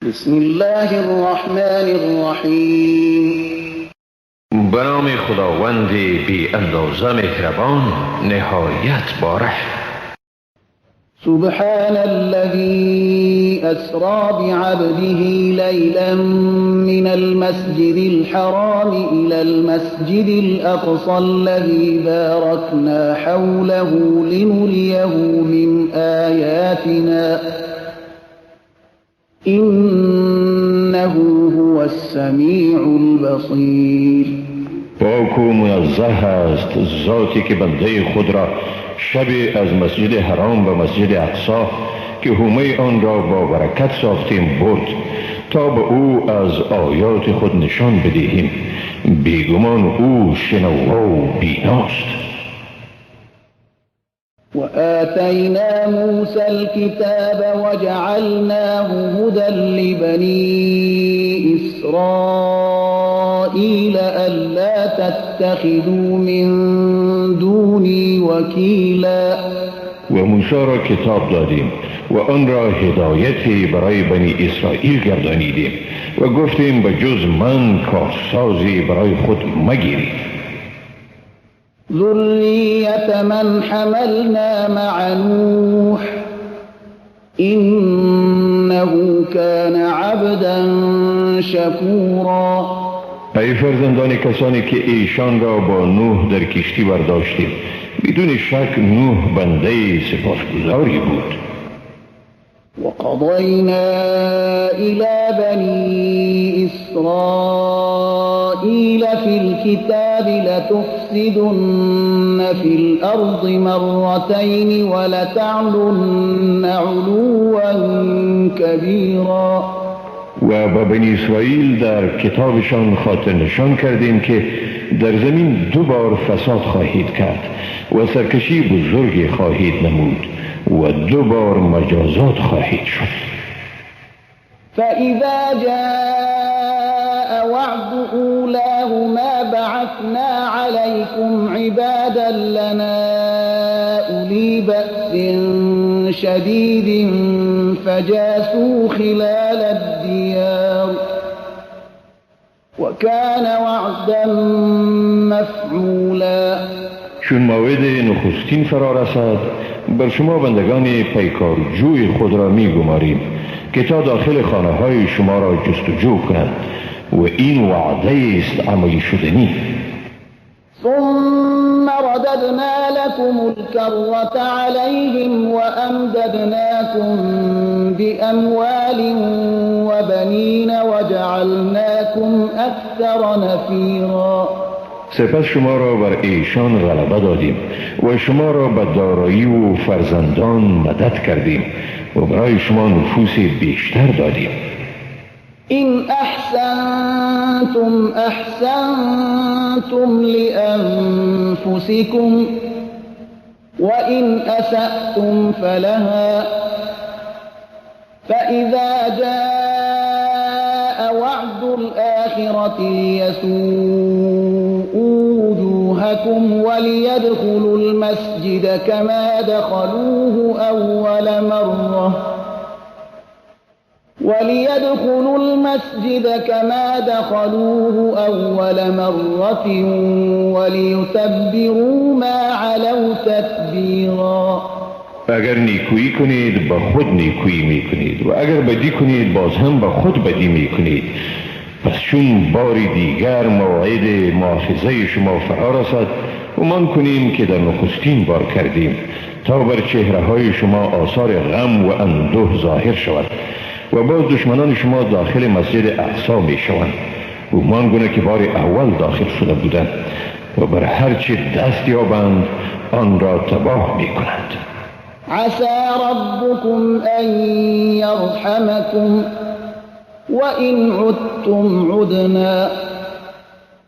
بسم الله الرحمن الرحیم. به نام خداوند بی اندازه مهربان نهایت باره. سبحان الذي أسرى بعبده ليلا من المسجد الحرام إلى المسجد الأقصى الذي باركنا حوله لنريه من آياتنا إنه هو السميع البصير. پاک و منزه است ذاتی که بنده خود را شب از مسجد حرام به مسجد اقصی که حومه آن را با برکت ساختیم برد تا به او از آیات خود نشان بدهیم. بیگمان او شنوا و بیناست. وآتينا موسى الكتاب وجعلناه هدى لبني إسرائيل ألا تتخذوا من دوني وكيلا. و موسی را کتاب دادیم و آن را هدایتی برای بنی اسرائیل گردانیدیم و گفتیم به جز من کارسازی برای خود مگیرید. ذرية من حملنا مع نوح إنه كان عبدا شكورا. ای فرزندان کسانی که ایشان را با نوح در کشتی برداشتیم، بدون شک نوح بنده سپاسگزاری بود. وقضينا إلى بني إسرائيل في الكتاب لتفسدن في الأرض مرتين ولتعلن علوا كبيرا. و با بنی اسرائیل در کتابشان خاطر نشان کردیم که در زمین 2 بار فساد خواهید کرد و سرکشی بزرگی خواهید نمود و 2 بار مجازات خواهید شد. فإذا جاء وعد أولاهما بعثنا عليكم عبادا لنا أولي بأس شديد فجاسوا خلال الديار وكان وعدا مفعولا. چون موعد نخستین فرا رسد بر شما بندگان پیکارجوی خود را می گماریم که تا داخل خانه های شما را جستجو کنند و این وعده است عملی شدنی. ثم رددنا لكم الكرة عليهم وأمددناكم بأموال وبنين وجعلناكم أكثر نفيرا. سپس شما را بر ایشان غلبه دادیم و شما را به دارایی و فرزندان مدد کردیم و برای شما نفوس بیشتر دادیم. إن أحسنتم أحسنتم لأنفسكم وإن أسأتم فلها فإذا جاء وعد الآخرة ليسوءوا وجوهكم وليدخلوا المسجد كما دخلوه أول مرة وليتبروا ما علوا تتبيرا. اگر نیکویی کنید با خود نیکویی می کنید و اگر بدی کنید باز هم با خود بدی می کنید. پس چون باری دیگر موعد مؤاخذه شما فرا رسد گمان کنیم که در نخستین بار کردیم تا بر چهره های شما آثار غم و اندوه ظاهر شود و باز دشمنان شما داخل مسجد اقصی می شوند گمان گونه که بار اول داخل شده بودند و بر هر چه دست یابند آن را تباه می کنند. عسى ربكم أن يرحمكم وإن عدتم عدنا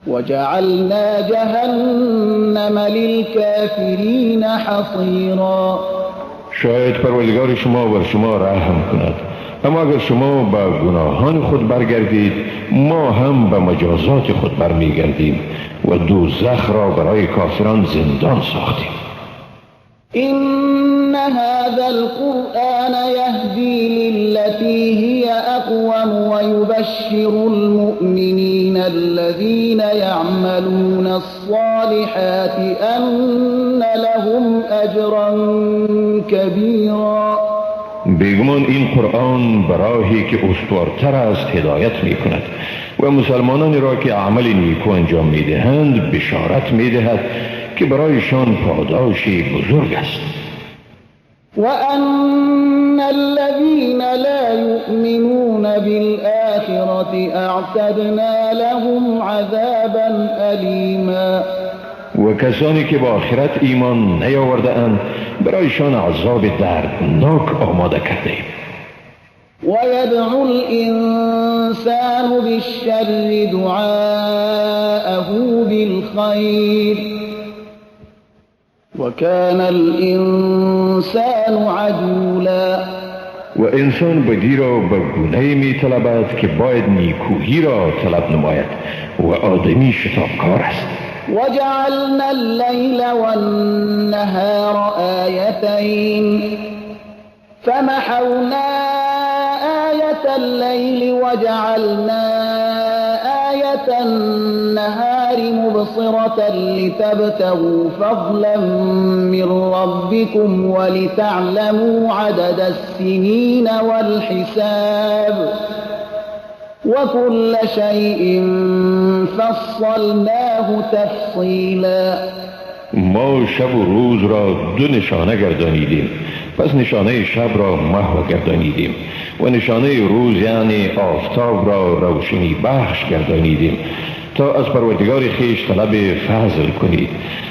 وجعلنا جهنم للكافرين حصيرا. شاید پروردگار شما بر شما رحم کند، اما اگر شما به گناهان خود برگردید ما هم به مجازات خود برمیگردیم و دوزخ را برای کافران زندان ساختیم. هذا القرآن يهدي للتي هي أقوم ويبشر المؤمنين الذين يعملون الصالحات أن لهم أجرا كبيرا. بیگمان این قرآن براهی که استوارتر است هدایت می کند و مسلمانانی را که عمل نیکو انجام می دهند بشارت می دهد که برایشان پاداشی بزرگ است. وأن الذين لا يؤمنون بالآخرة أعتدنا لهم عذابا أليما. و کسانی که با آخرت ایمان نیاورده اند برایشان عذاب دردناک آماده کرده ایم. ويدعو الإنسان بالشر دعاءه بالخير وكان الإنسان عجولا. و انسان بدی را به گونه‌ای می طلبد که باید نیکویی را طلب نماید و آدمی شتابکار است. وجعلنا الليل والنهار آيتين فمحونا آية الليل وجعلنا آية النهار مبصرة لتبتغوا فضلا من ربكم ولتعلموا عدد السنين والحساب وكل شيء فصلناه تفصیلا. ما شب و روز را دو نشانه گردانیدیم، پس نشانه شب را محو گردانیدیم و نشانه روز یعنی آفتاب را روشنی بخش گردانیدیم تا از پروردگار خویش طلب فضل کنید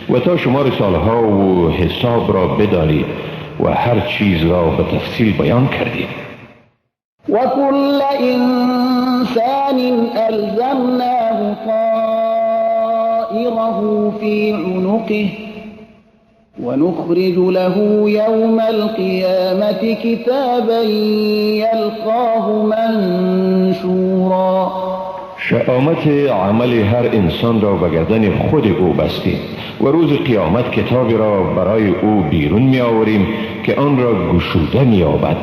و تا شمار سالها و حساب را بدانید و هر چیز را به تفصیل بیان کردیم. وكل إنسان ألزمناه طائره في عنقه ونخرج له يوم القيامة كتابا يلقاه منشورا. شامت عمل هر انسان را به گردن خود او بستیم و روز قیامت کتابی را برای او بیرون می آوریم که آن را گشوده می یابد.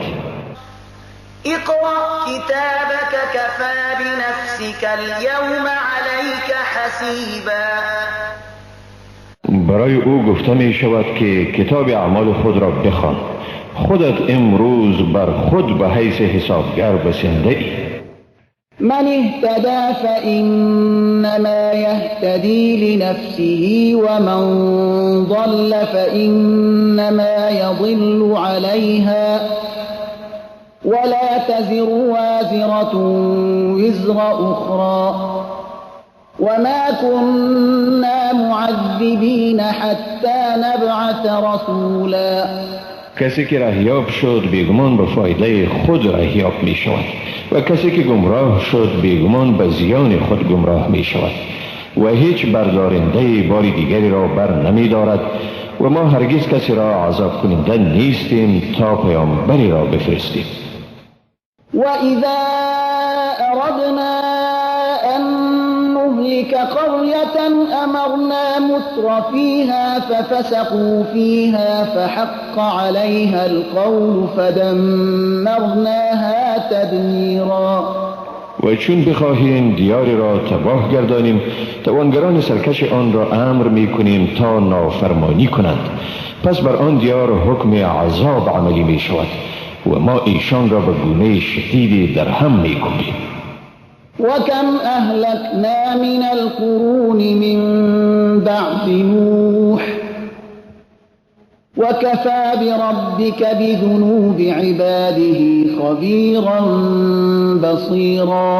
اقرأ كتابك كفى بنفسك اليوم عليك حسيبا. برای او گفته می شود که کتاب اعمال خود را بخوان، خودت امروز بر خود به حیث حسابگر بسنده ای. من اهتدى فإنما يهتدي لنفسه ومن ضل فإنما يضل عليها ولا تزر وازرة وزر أخرى وما كنا معذبين حتى نبعث رسولا. کسی که رهیاب شد بیگمان به فایده خود رهیاب می شود و کسی که گمراه شد بیگمان به زیان خود گمراه می شود و هیچ بردارنده بار دیگری را بر نمی دارد و ما هرگز کسی را عذاب کننده نیستیم تا پیامبری را بفرستیم. وَإِذَا أَرَدْنَا أَن نُّهْلِكَ قَرْيَةً أَمَرْنَا مُتْرَ فِيهَا فَفَسَقُوا فِيهَا فَحَقَّ عَلَيْهَا الْقَوْلُ فَدَمَّرْنَاهَا تَدْمِيرًا. و چون بخواهیم دیاری را تباه گردانیم توانگران سرکش آن را امر می کنیم تا نافرمانی کنند، پس بر آن دیار حکم عذاب عملی می شود و ما ایشان را به گونه شدیدی در هم می کنیم. وَكَمْ أَهْلَكْنَا مِنَ الْقُرُونِ مِنْ بَعْدِ نُوحٍ وَكَفَى بِرَبِّكَ بِذُنُوبِ عِبَادِهِ خَبِيرًا بَصِيرًا.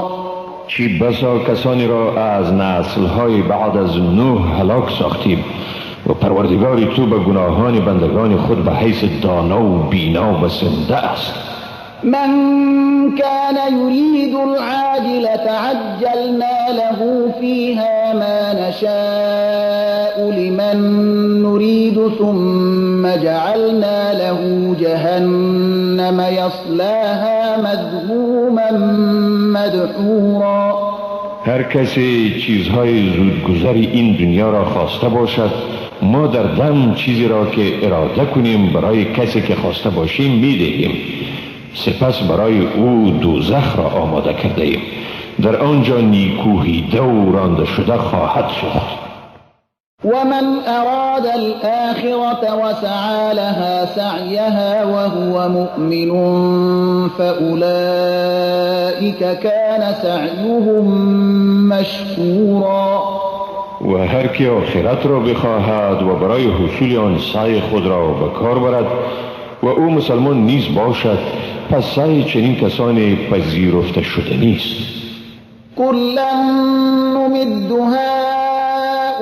چی بسا کسانی را از نسل‌های بعد از نوح هلاک ساختیم و پروردگاری تو به گناهان بندگان خود به حیث دانا و بینا بسنده است. من كان يريد العاجلة عجلنا له فيها ما نشاء لمن نريد ثم جعلنا له جهنم يصلاها مذموما مدحورا. هر کسی چیزهای زودگذر این دنیا را خواسته باشد ما در دم چیزی را که اراده کنیم برای کسی که خواسته باشیم میدهیم، سپس برای او دوزخ را آماده کرده ایم، در آنجا نیکوهیده و رانده شده خواهد سوخت. ومن أراد الآخرة وسعى لها سعيها وهو مؤمن فأولئك كان سعيهم مشكورا. و هر که آخرت را بخواهد و برای حصول آن سعی خود را به کار برد و او مسلمان نیز باشد، پس سعی چنین کسانی پذیرفته شده نیست. كلا نمد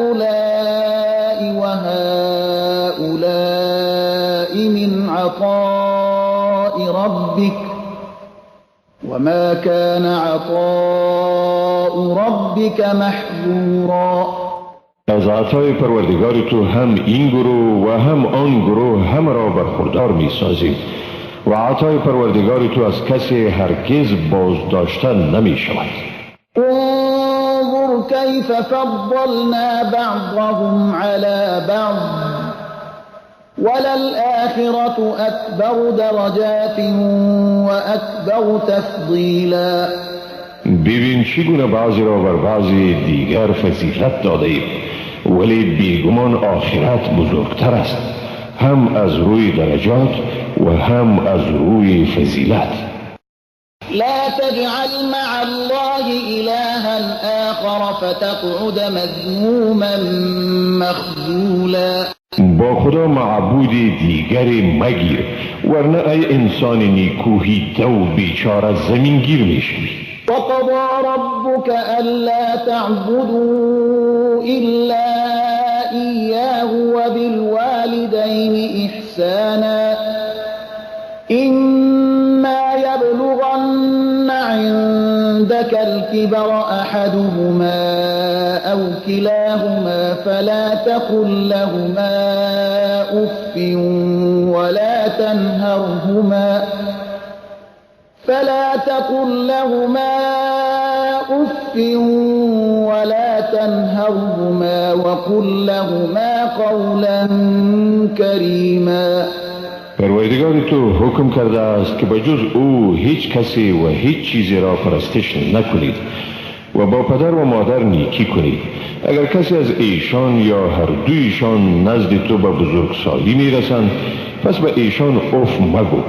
هؤلاء وهؤلاء من عطاء ربك وما كان عطاء ربك محظورا. از عطای پروردگار تو هم این گروه و هم آن گروه هم را برخوردار می سازیم و عطای پروردگار تو از کسی هرگز بازداشتن نمی شود. انظر كيف فضلنا بعضهم على بعض وللآخرة أكبر درجات وأكبر تفضيلا. ببین چگونه بعضی را بر بعضی دیگر فضیلت داده ایم، ولی بیگمان آخرت بزرگتر است، هم از روی درجات و هم از روی فضیلت. لا تجعل مع الله إلها آخر فتقعد مذموما مخذولا. با خدا معبود دیگری مگیر، ورنه ای انسان نیکوهیده و بیچاره زمینگیر میشوی. وقضى ربك ألا تعبدوا إلا إياه وبالوالدين إحسانا إما يبلغن عندك الكبر أحدهما أو كلاهما فلا تقل لهما أف ولا تنهرهما وقل لهما قولا كريما. پروردگار تو حکم کرده است که بجز او هیچ کسی و هیچ چیزی را پرستش نکنید و با پدر و مادر نیکی کنید. اگر کسی از ایشان یا هر دویشان نزد تو به بزرگسالی میرسند، پس به ایشان اف مگو،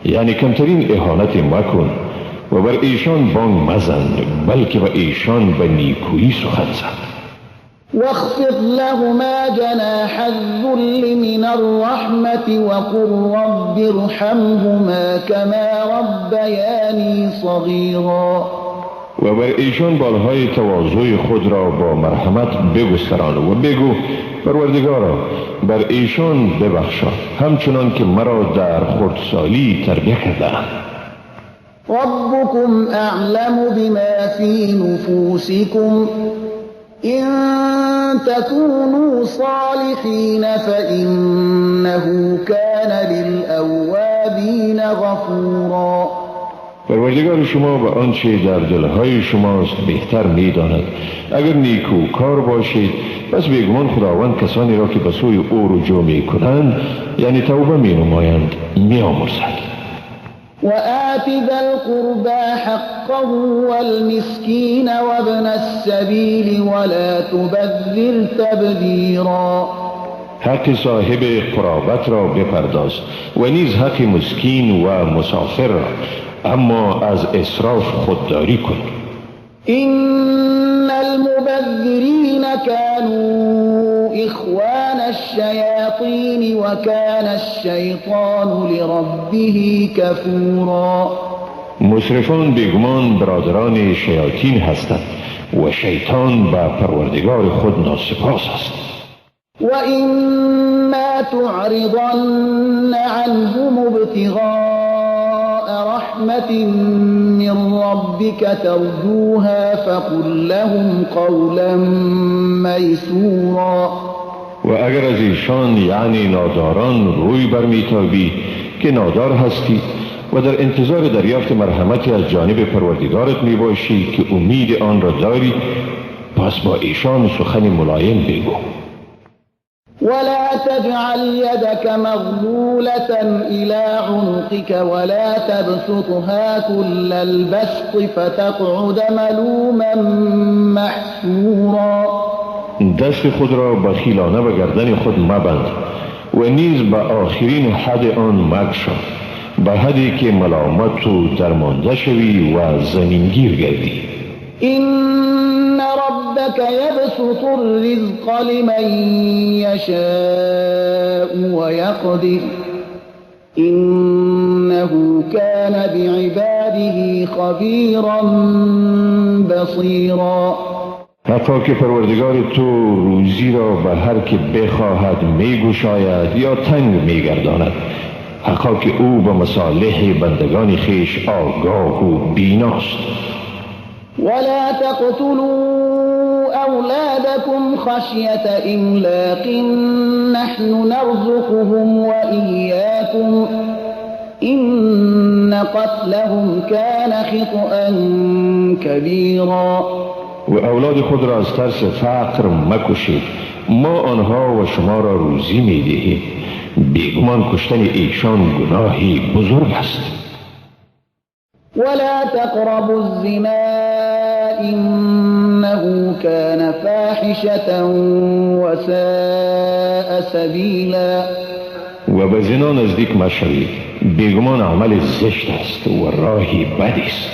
یعنی کمترین اهانت مکن و بر ایشان بانگ مزن، بلکه به ایشان به نیکویی سخن زن. واخفض لهما جناح الذل من الرحمة وقل رب ارحمهما كما ربياني صغيرا. و بر ایشان بالهای تواضع خود را با مرحمت بگستران و بگو پروردگارا بر ایشان ببخشا همچنان که مرا در خردسالی تربیت کردند. ربكم أعلم بما في نفوسكم إن تكونوا صالحين فإنه كان للأوابين غفورا. پروردگار شما به آنچه در دلهای شماست بهتر می‌داند. اگر نیکو کار باشید پس بیگمان خداوند کسانی را که به سوی او رجوع می‌کنند یعنی توبه می‌نمایند می‌آمرزد. وآت ذا القربى حقه والمسكين وابن السبيل ولا تبذر تبذيرا. حق صاحب قرابت را بپرداز و نیز حق مسکین و مسافر را، اما از اسراف خودداری کن. إن المبذرين كانوا إخوان الشياطين وكان الشيطان لربه كفورا. مسرفان بیگمان برادران شیاطین هستند و شیطان به پروردگار خود ناسپاس است. وإما تعرضن عنهم ابتغاء رحمة من ربك ترجوها فقل لهم قولا ميسورا. و اگر از ایشان یعنی ناداران روی برمیتابی که نادار هستی و در انتظار دریافت مرحمتی از جانب پروردگارت میباشی که امید آن را داری، پس با ایشان سخن ملایم بگو. ولا تجعل يدك مغلولة إلى عنقك ولا تبسطها كل البسط فتقعد ملوما محسورا. دست خود را بخیلانه به گردن خود مبند و نیز به آخرین حد آن مگشا، به حدی که ملامت و درمانده شوی و زمینگیر گردی. إن ربك يبسط الرزق لمن يشاء ويقدر إنه كان بعباده خبيرا بصيرا. حتی که پروردگار تو روزی را به هر که بخواهد میگشاید یا تنگ میگرداند، حقا که او به مصالح بندگان خیش آگاه و بیناست. ولا تقتلوا أولادكم خشية إملاق نحن نرزقهم وإياكم إن قتلهم كان خطأ كبيرا. و اولاد خود را از ترس فقر مکشید، ما آنها و شما را روزی میدهیم، بیگمان کشتن ایشان گناهی بزرگ است. ولا تقربوا الزنا إنه كان فاحشة وساء سبيلا. و به زنا نزدیک مشوید، بیگمان عمل زشت است و راهی بدی است.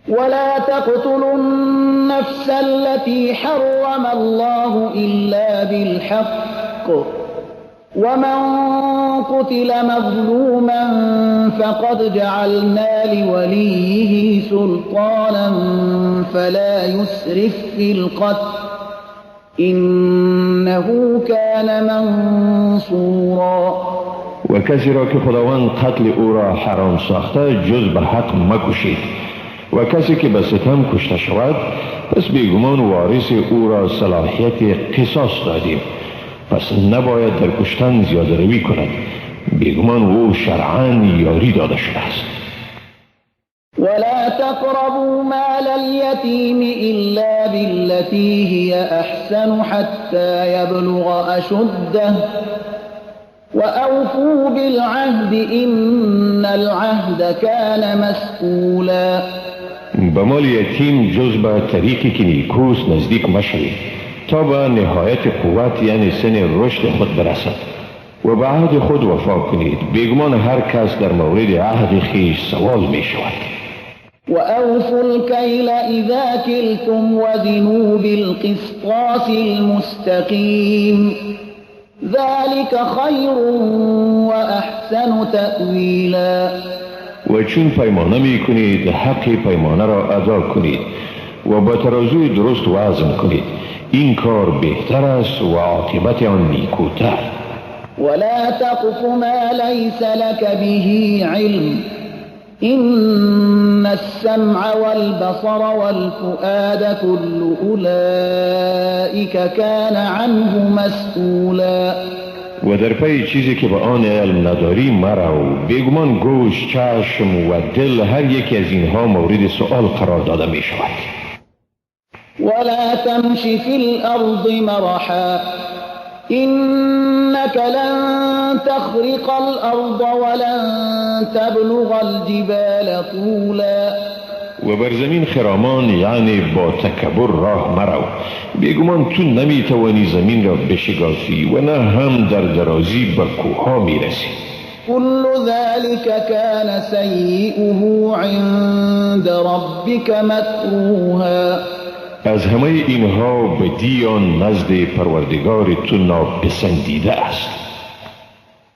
ولا تقتلوا النفس التي حرم الله إلا بالحق ومن قتل مظلوما فقد جعلنا لوليه سلطانا فلا يسرف في القتل إنه كان منصورا. و کسی را که خداوند قتل او را حرام ساخته جز به حق مکشید، و کسی که به ستم کشته شود پس بیگمان وارث او را صلاحیت قصاص دادیم، پس نباید در کشتن زیاده روی کند، بیگمان او شرعاً یاری داده شده است. ولا تقربوا مال اليتيم إلا بالتي هي أحسن حتى يبلغ أشده وأوفوا بالعهد إن العهد كان مسئولا. به مال یتیم جز به طریقی که نیکوست نزدیک مشوید تا به نهایت قوت یعنی سن رشد خود برسد و به عهد خود وفا کنید، بیگمان هر کس در مورد عهد خیش سوال می شود. وأوفوا الكيل إذا كلتم وزنوا بالقسطاس المستقيم ذلك خير وأحسن تأويلا. و چون پیمانه می کنید حق پیمانه را ادا کنید و با ترازوی درست وزن کنید، این کار بهتر است و عاقبت آن نیکوتر. ولا تقف ما ليس لك به علم إن السمع والبصر والفؤاد كل أولئك كان عنه مسئولا. و در پی چیزی که به آن علم نداری مرو، بیگمان گوش، چشم و دل هر یکی از اینها مورد سؤال قرار داده می شود. ولا تمش في الأرض مرحا إنك لن تخرق الأرض ولن تبلغ الجبال طولا. و بر زمین خرامان یعنی با تکبر راه مرو، بیگمان تو نمی توانی زمین را بشکافی و نه هم در درازی به کوهها می رسی. كل ذلك كان سيئه عند ربك مكروها. از همه اینها بدی آن نزد پروردگار تو ناپسندیده است.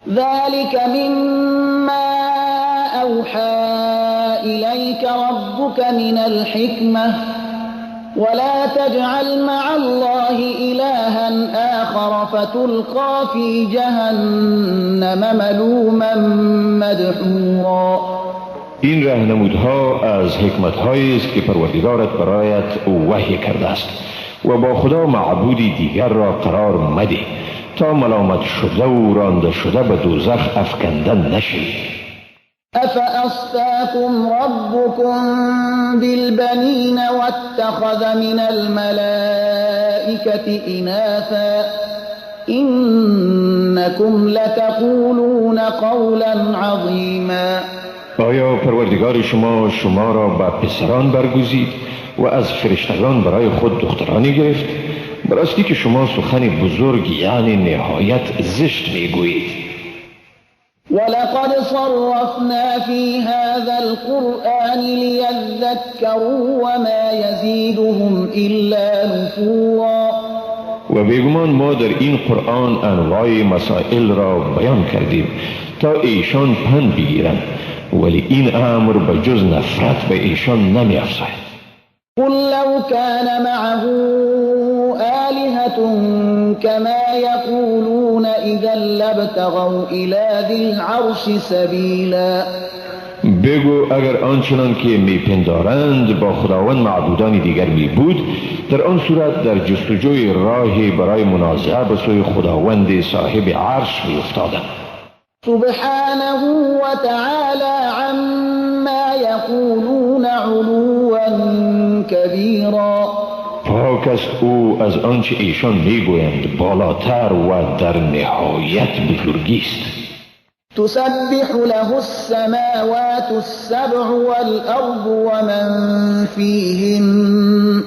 ذلك مما أوحى إليك ربك من الحكمة ولا تجعل مع الله إلها آخر فتلقى في جهنم ملوما مدحورا. این راهنمودها از حکمت‌هایی است که پروردگارت برایت وحی کرده است و با خدا معبودی دیگر را قرار مده تا ملامت شده و رانده شده به دوزخ افکندن نشی. أفأصفاكم ربكم بالبنين واتخذ من الملائكة إناثا إنكم لتقولون قولا عظيما. آیا پروردگار شما را به پسران برگزید و از فرشتگان برای خود دخترانی گرفت؟ براستی که شما سخن بزرگ یعنی نهایت زشت میگویید. ولقد صرفنا في هذا القرآن ليذكروا وما يزيدهم إلا نفورا. و بیگمان ما در این قرآن انواع مسائل را بیان کردیم تا ایشان پند بگیرند، ولی این امر به جز نفرت به ایشان نمی افزاید. قل لو كان معه آلهة كما يقولون إذا لابتغوا إلى ذي العرش سبيلا. بگو اگر آنچنان که میپندارند با خداوند معبودان دیگر می بود، در آن صورت در جستجوی راهی برای منازعه به سوی خداوند صاحب عرش می افتادند. سبحانه وتعالى عما يقولون علوا كبيرا. پاک است او از آنچه ایشان میگویند بالاتر و در نهایت بزرگی است. تسبح له السماوات السبع والأرض ومن فيهن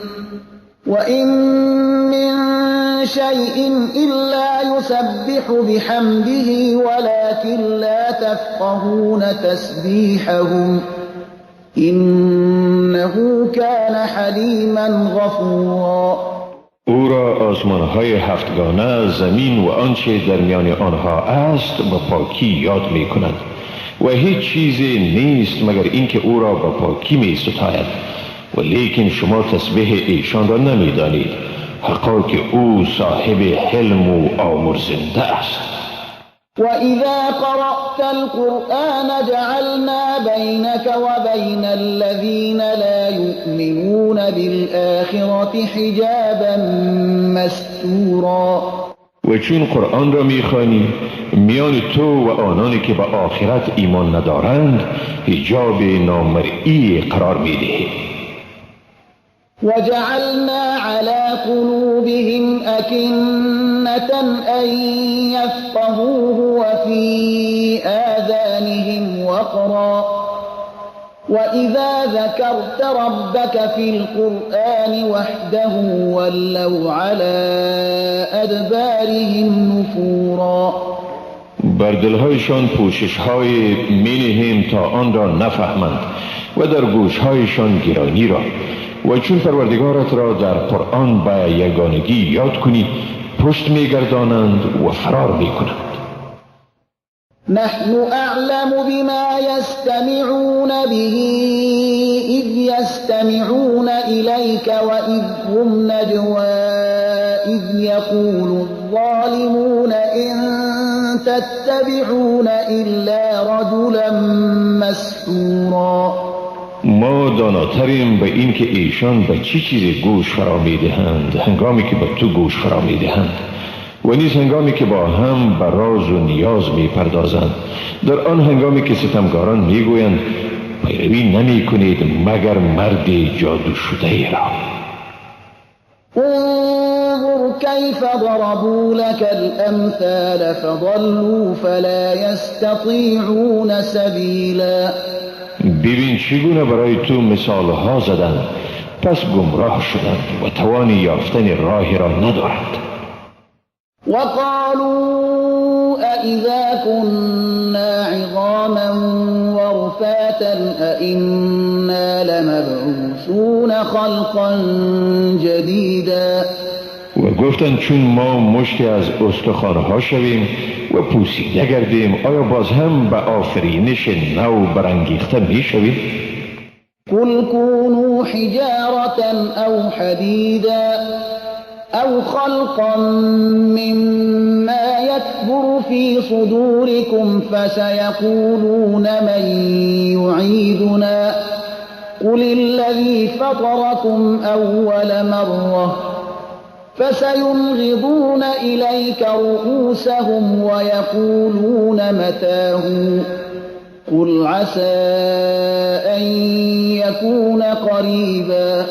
وإن من شيء إلا يسبح بحمده ولكن لا تفقهون تسبيحهم إنه كان حليما غفورا. او را آسمان‌های هفتگانه، زمین و آنچه در میان آنها است به پاکی یاد می کند و هیچ چیزی نیست مگر اینکه او را به پاکی می ستاید، و لیکن شما تسبیح ایشان را نمی دانید، حقا که او صاحب حلم و آمرزنده است. وَإِذَا قَرَأْتَ الْقُرْآنَ جَعَلْنَا بَيْنَكَ وَبَيْنَ الَّذِينَ لَا يُؤْمِنُونَ بِالْآخِرَةِ حِجَابًا مَسْتُورًا. و چون قرآن را میخوانی میان تو و آنانی که به آخرت ایمان ندارند حجاب نامرئی قرار میدهی. وَجَعَلْنَا عَلَى قُلُوبِهِمْ أَكِنَّةً أَن يَفْقَهُوهُ وَفِي آذَانِهِمْ وَقْرًا وَإِذَا ذَكَرْتَ رَبَّكَ فِي الْقُرْآنِ وَحْدَهُ وَلَّوْا عَلَى أَدْبَارِهِمْ نُفُورًا. بر دلهایشان پوشش‌های می‌نهیم تا آن را نفهمند و در گوش‌هایشان گرانی را، و چون پروردگارت را در قرآن به یگانگی یاد کنی پشت می‌گردانند و فرار می‌کنند. نحن أعلم بما يستمعون به إذ يستمعون إليك وإذ هم نجوى إذ يقول الظالمون إن تتبعون إلا رجلا مسحورا. ما داناتریم به این که ایشان به چی چیزی گوش فرا می‌دهند هنگامی که به تو گوش فرا می‌دهند و نیز هنگامی که با هم به راز و نیاز می‌پردازند. در آن هنگامی که ستمگاران می‌گویند پیروی نمی‌کنید مگر مرد جادو شده را. انظر كيف ضربوا لك الأمثال فضلوا فلا يستطيعون سبيلا. ببین چگونه برای تو مثالها زدند پس گمراه شدند و توان یافتن راهی را ندارند. وقالوا أإذا كنا عظاما ورفاتا أإنا لمبعوثون خلقا جديدا. و گفتند چون ما مشتی از استخوانها شویم و پوسیده گردیم آیا باز هم به آفرینش نو برانگیخته می شویم؟ قل كونوا حجارة أو حديدا أو خلقا مما يكبر في صدوركم فسيقولون من يعيدنا قل الذي فطركم أول مرة فسينغضون إليك رؤوسهم ويقولون متاه قل عسى أن يكون قريبا.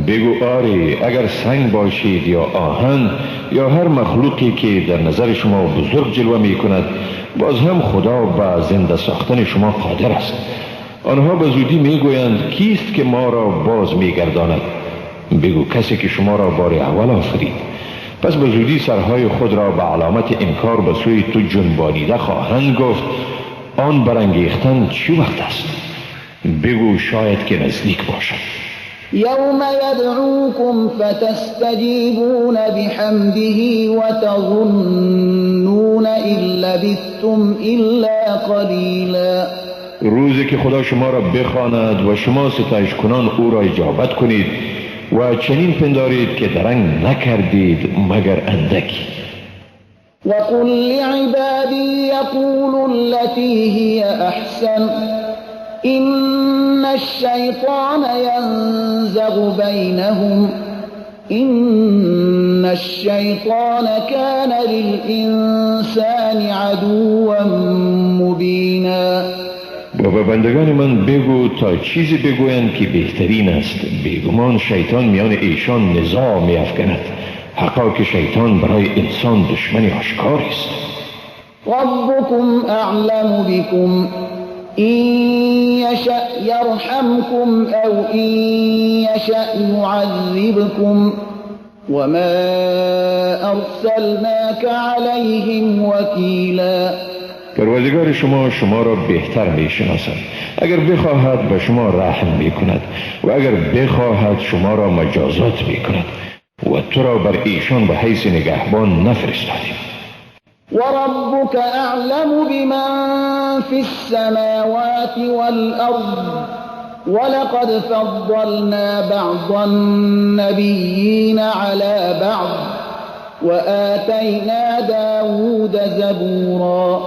بگو آری، اگر سنگ باشید یا آهن یا هر مخلوقی که در نظر شما بزرگ جلوه می کند، باز هم خدا به زنده ساختن شما قادر است. آنها به زودی می گویند کیست که ما را باز می گرداند؟ بگو کسی که شما را بار اول آفرید. پس به زودی سرهای خود را به علامت انکار به سوی تو جنبانیده خواهند گفت آن برانگیختن چی وقت است؟ بگو شاید که نزدیک باشد. يوم يدعوكم فتستجيبون بحمده وتظنون إن لبثتم إلا قليلا. روزی که خدا شما را بخواند و شما ستایش کنان او را اجابت کنید و چنین پندارید که درنگ نکردید مگر اندکی. وقل لعبادي يقولوا التي هي أحسن إن الشيطان ينزغ بينهم إن الشيطان كان للإنسان عدوا مبينا. و به بندگان من بگو تا چیزی بگویند که بهترین است. بیگمان شیطان میان ایشان نزاع می افکند، حقا که شیطان برای انسان دشمنی آشکار است. ربكم أعلم بكم إن يشأ يرحمكم أو إن يشأ يعذبكم وما أرسلناك عليهم وكيلا. پروردگار شما را بهتر می شناسد. اگر بخواهد به شما رحم می کند و اگر بخواهد شما را مجازات می کند و تو را بر ایشان به حیث نگهبان نفرستادیم. وربك أعلم بمن في السماوات والأرض ولقد فضلنا بعض النبيين على بعض وآتينا داود زبورا.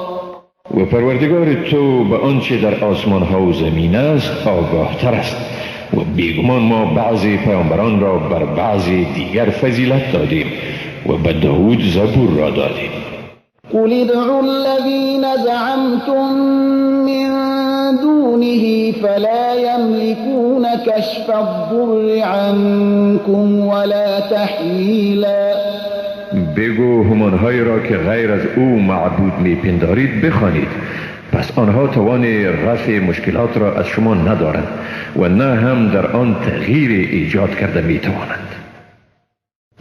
و پروردگار تو به آنچه در آسمان ها و زمین است آگاه تر است و بیگمان ما بعضی پیامبران را بر بعضی دیگر فضیلت دادیم و به داود زبور را دادیم. قل ادعوا الذين زعمتم من دونه فلا يملكون كشف الضر عنكم ولا تحویلا. بگو همانهایی را که غیر از او معبود میپندارید بخوانید، پس آنها توان رفع مشکلات را از شما ندارند و نه هم در آن تغییر ایجاد کرده میتوانند.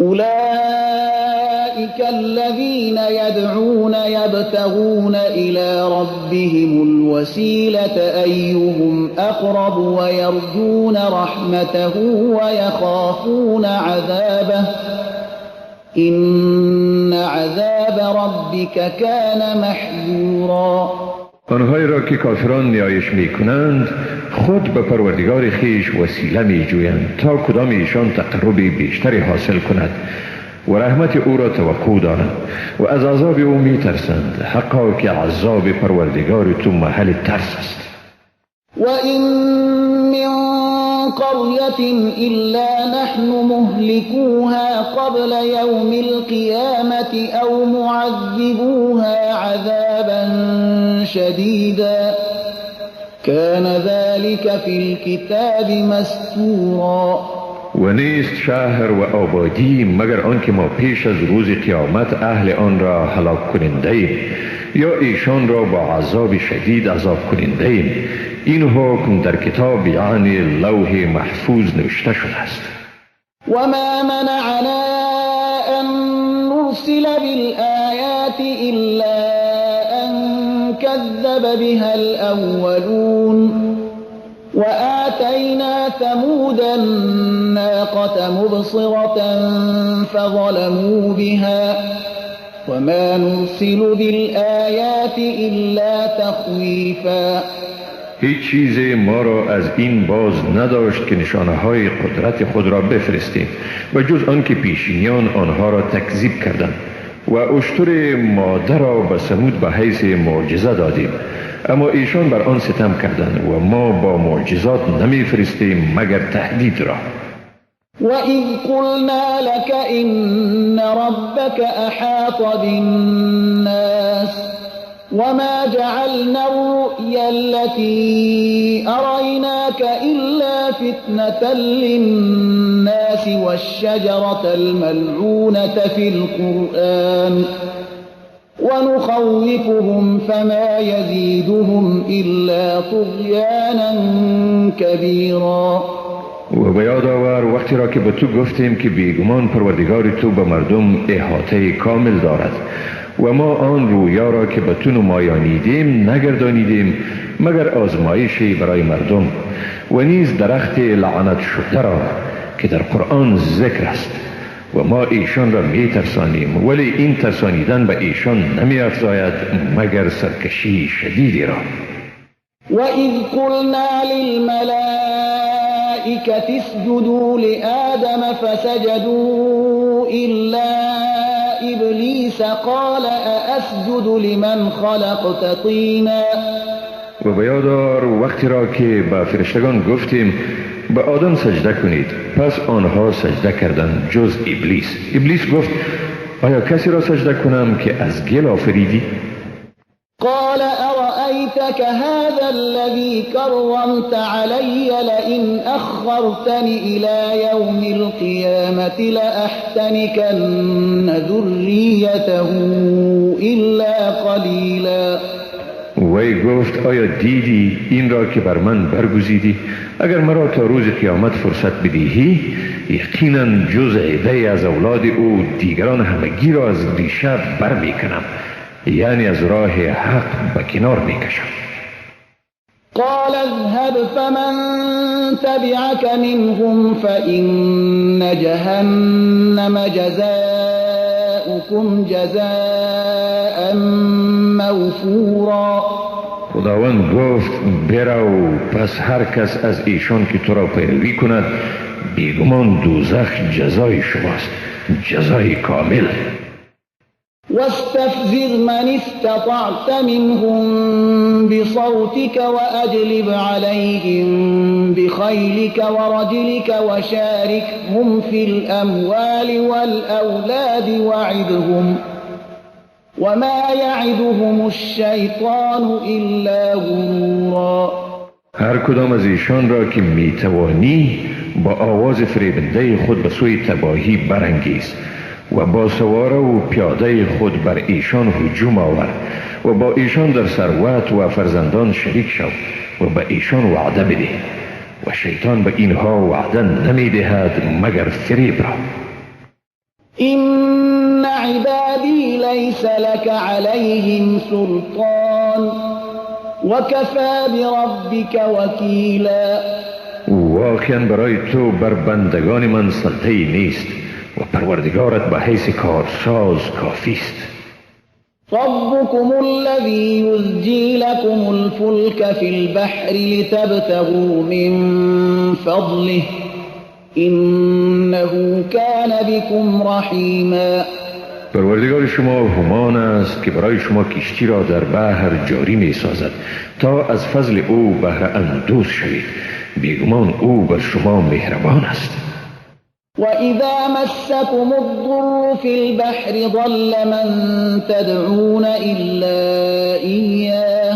أولئك الذين يدعون يبتغون إلى ربهم الوسيلة أيهم أقرب ويرجون رحمته ويخافون عذابه إن عذاب ربك كان محذورا. آنهایی را که کافران نیایش می کنند خود به پروردگار خیش وسیله می جویند تا کدام ایشان تقربی بیشتری حاصل کند و رحمت او را توقع دارند و از عذاب او می ترسند، حقا که عذاب پروردگار تو محل ترس است. وَإِن من قرية إلا نحن مهلكوها قبل يوم القيامة أو معذبوها عذابا شديدا كان ذلك في الكتاب مستورا. و نیست شهر و آبادی مگر آنکه ما پیش از روز قیامت اهل آن را هلاک کننده ایم یا ایشان را با عذاب شدید عذاب کننده ایم. این حکم در کتاب یعنی لوح محفوظ نوشته شده است. وما منعنا أن نرسل بالآيات إلا أن كذب بها الأولون وآتينا ثمود الناقة مبصرة فظلموا بها وما نرسل بالآيات إلا تخويفا. هیچ چیز ما را از این باز نداشت که نشانه های قدرت خود را بفرستیم و جز آن که پیشینیان آنها را تکذیب کردند و اشتر ماده را به ثمود به حیث معجزه دادیم، اما ایشان بر آن ستم کردند و ما با معجزات نمی فرستیم مگر تهدید را. وَإِذْ قُلْنَا لَكَ إِنَّ رَبَّكَ أَحَاطَ بِالنَّاسِ وما جعلنا الرؤيا التي أريناك إلا فتنة للناس والشجرة الملعونة في القرآن ونخوفهم فما يزيدهم إلا طغيانا كبيرا. و به یاد آور وقتی را که به تو گفتیم که بیگمان پروردگار تو به مردم احاطه کامل دارد و ما آن رویا را که به تو نمایانیدیم نگردانیدیم مگر آزمایشی برای مردم و نیز درخت لعنت شده را که در قرآن ذکر است و ما ایشان را می ترسانیم ولی این ترسانیدن به ایشان نمی افزاید مگر سرکشی شدیدی را. و اذ قلنا للملائكة اسجدوا لآدم فسجدوا إلا إبليس قال أأسجد لمن خلقت طينا. و به یاد آور وقتی را که به فرشتگان گفتیم به آدم سجده کنید پس آنها سجده کردند جز ابلیس. ابلیس گفت آیا کسی را سجده کنم که از گل آفریدی؟ قال أرأيتك هذا الذي كرمت علي لئن أخرتني إلى يوم القيامة لأحتنكن ذريته إلا قليلا. وی گفت آیا دیدی این را که بر من برگزیدی؟ اگر مرا تا روز قیامت فرصت بدهی یقینا جز عده از اولاد او دیگران همگی را از ریشه بر می کنم، یعنی از راه حق به کنار می کشم. قال اذهب فمن تبعك منهم فإن جهنم جزاؤكم جزاء موفورا. خداوند گفت برو پس هر کس از ایشان که تو را پیروی کند بیگمان دوزخ جزای شماست، جزای کامل. واستفزر من استطعت منهم بصوتك وأجلب عليهم بخيلك ورجلك وشاركهم في الأموال والأولاد وعدهم وما يعدهم الشيطان إلا غرورا. هر کدام از ایشان را که میتوانی با آواز فریبنده خود به سوی تباهی برانگیز و با سواره و پیاده خود بر ایشان هجوم آور و با ایشان در ثروت و فرزندان شریک شو و به ایشان وعده بده و شیطان به اینها وعده نمی دهد مگر فریب را. إن عبادي ليس لك عليهم سلطان وكفى بربك وكيلا. واقعا برای تو بر بندگان من سلطه نیست و پروردگارت به حیث کارساز کافی است. ربكم الذي يزجي لكم الفلك في البحر لتبتغوا من فضله إنه كان بكم رحيما. پروردگار شما همان است که برای شما کشتی را در بحر جاری می سازد تا از فضل او بهره اندوز شوید، بیگمان او بر شما مهربان است. وَإِذَا مَسَّكُمُ الضُّرُّ فِي الْبَحْرِ ضَلَّ مَن تَدْعُونَ إِلَّا إِيَّاهُ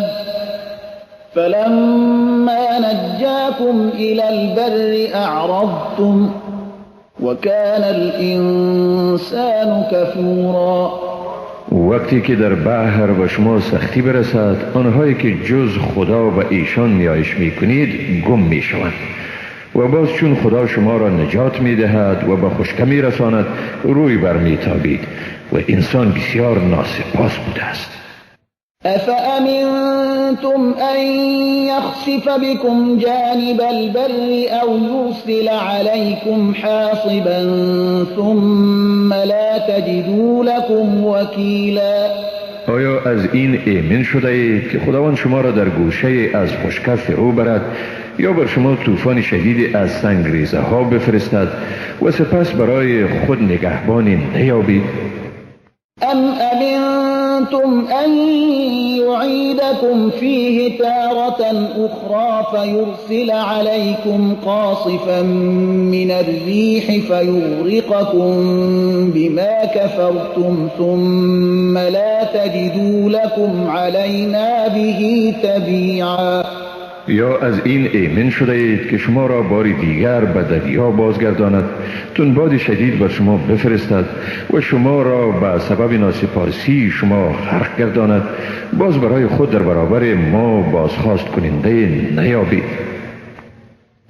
فَلَمَّا نَجَّاكُمْ إِلَى الْبَرِّ أَعْرَضْتُمْ وَكَانَ الْإِنسَانُ كَفُورًا. وقتی که در بحر به شما سختی برسد آنهایی که جز خدا و ایشان نیایش می کنید گم می شوند و باز چون خدا شما را نجات می دهد و به خشکی می رساند روی بر می تابید و انسان بسیار ناسپاس بوده است. أَفَأَمِنْتُمْ أَنْ يَخْسِفَ بِكُمْ جَانِبَ الْبَرِّ أَوْ يُرْسِلَ عَلَيْكُمْ حَاصِبًا ثُمَّ لَا تَجِدُوا لَكُمْ وَكِيلًا. آیا از این ایمن شده اید که خداوند شما را در گوشه از خشکی فرو برد یا بر شما طوفان شدید از سنگریزه ها بفرستد و سپس برای خود نگهبانی نیابید؟ أَمْ أَمِنْتُمْ أَنْ يُعِيدَكُمْ فِيهِ تَارَةً أُخْرَى فَيُرْسِلَ عَلَيْكُمْ قَاصِفًا مِنَ الرِّيحِ فَيُغْرِقَكُمْ بِمَا كَفَرْتُمْ ثُمَّ لَا تَجِدُوا لَكُمْ عَلَيْنَا بِهِ تَبِيعًا. یا از این ایمن شده اید که شما را بار دیگر به دریا بازگرداند، تندباد شدید بر شما بفرستد و شما را به سبب ناسپاسی شما غرق گرداند، باز برای خود در برابر ما بازخواست کننده نیابید.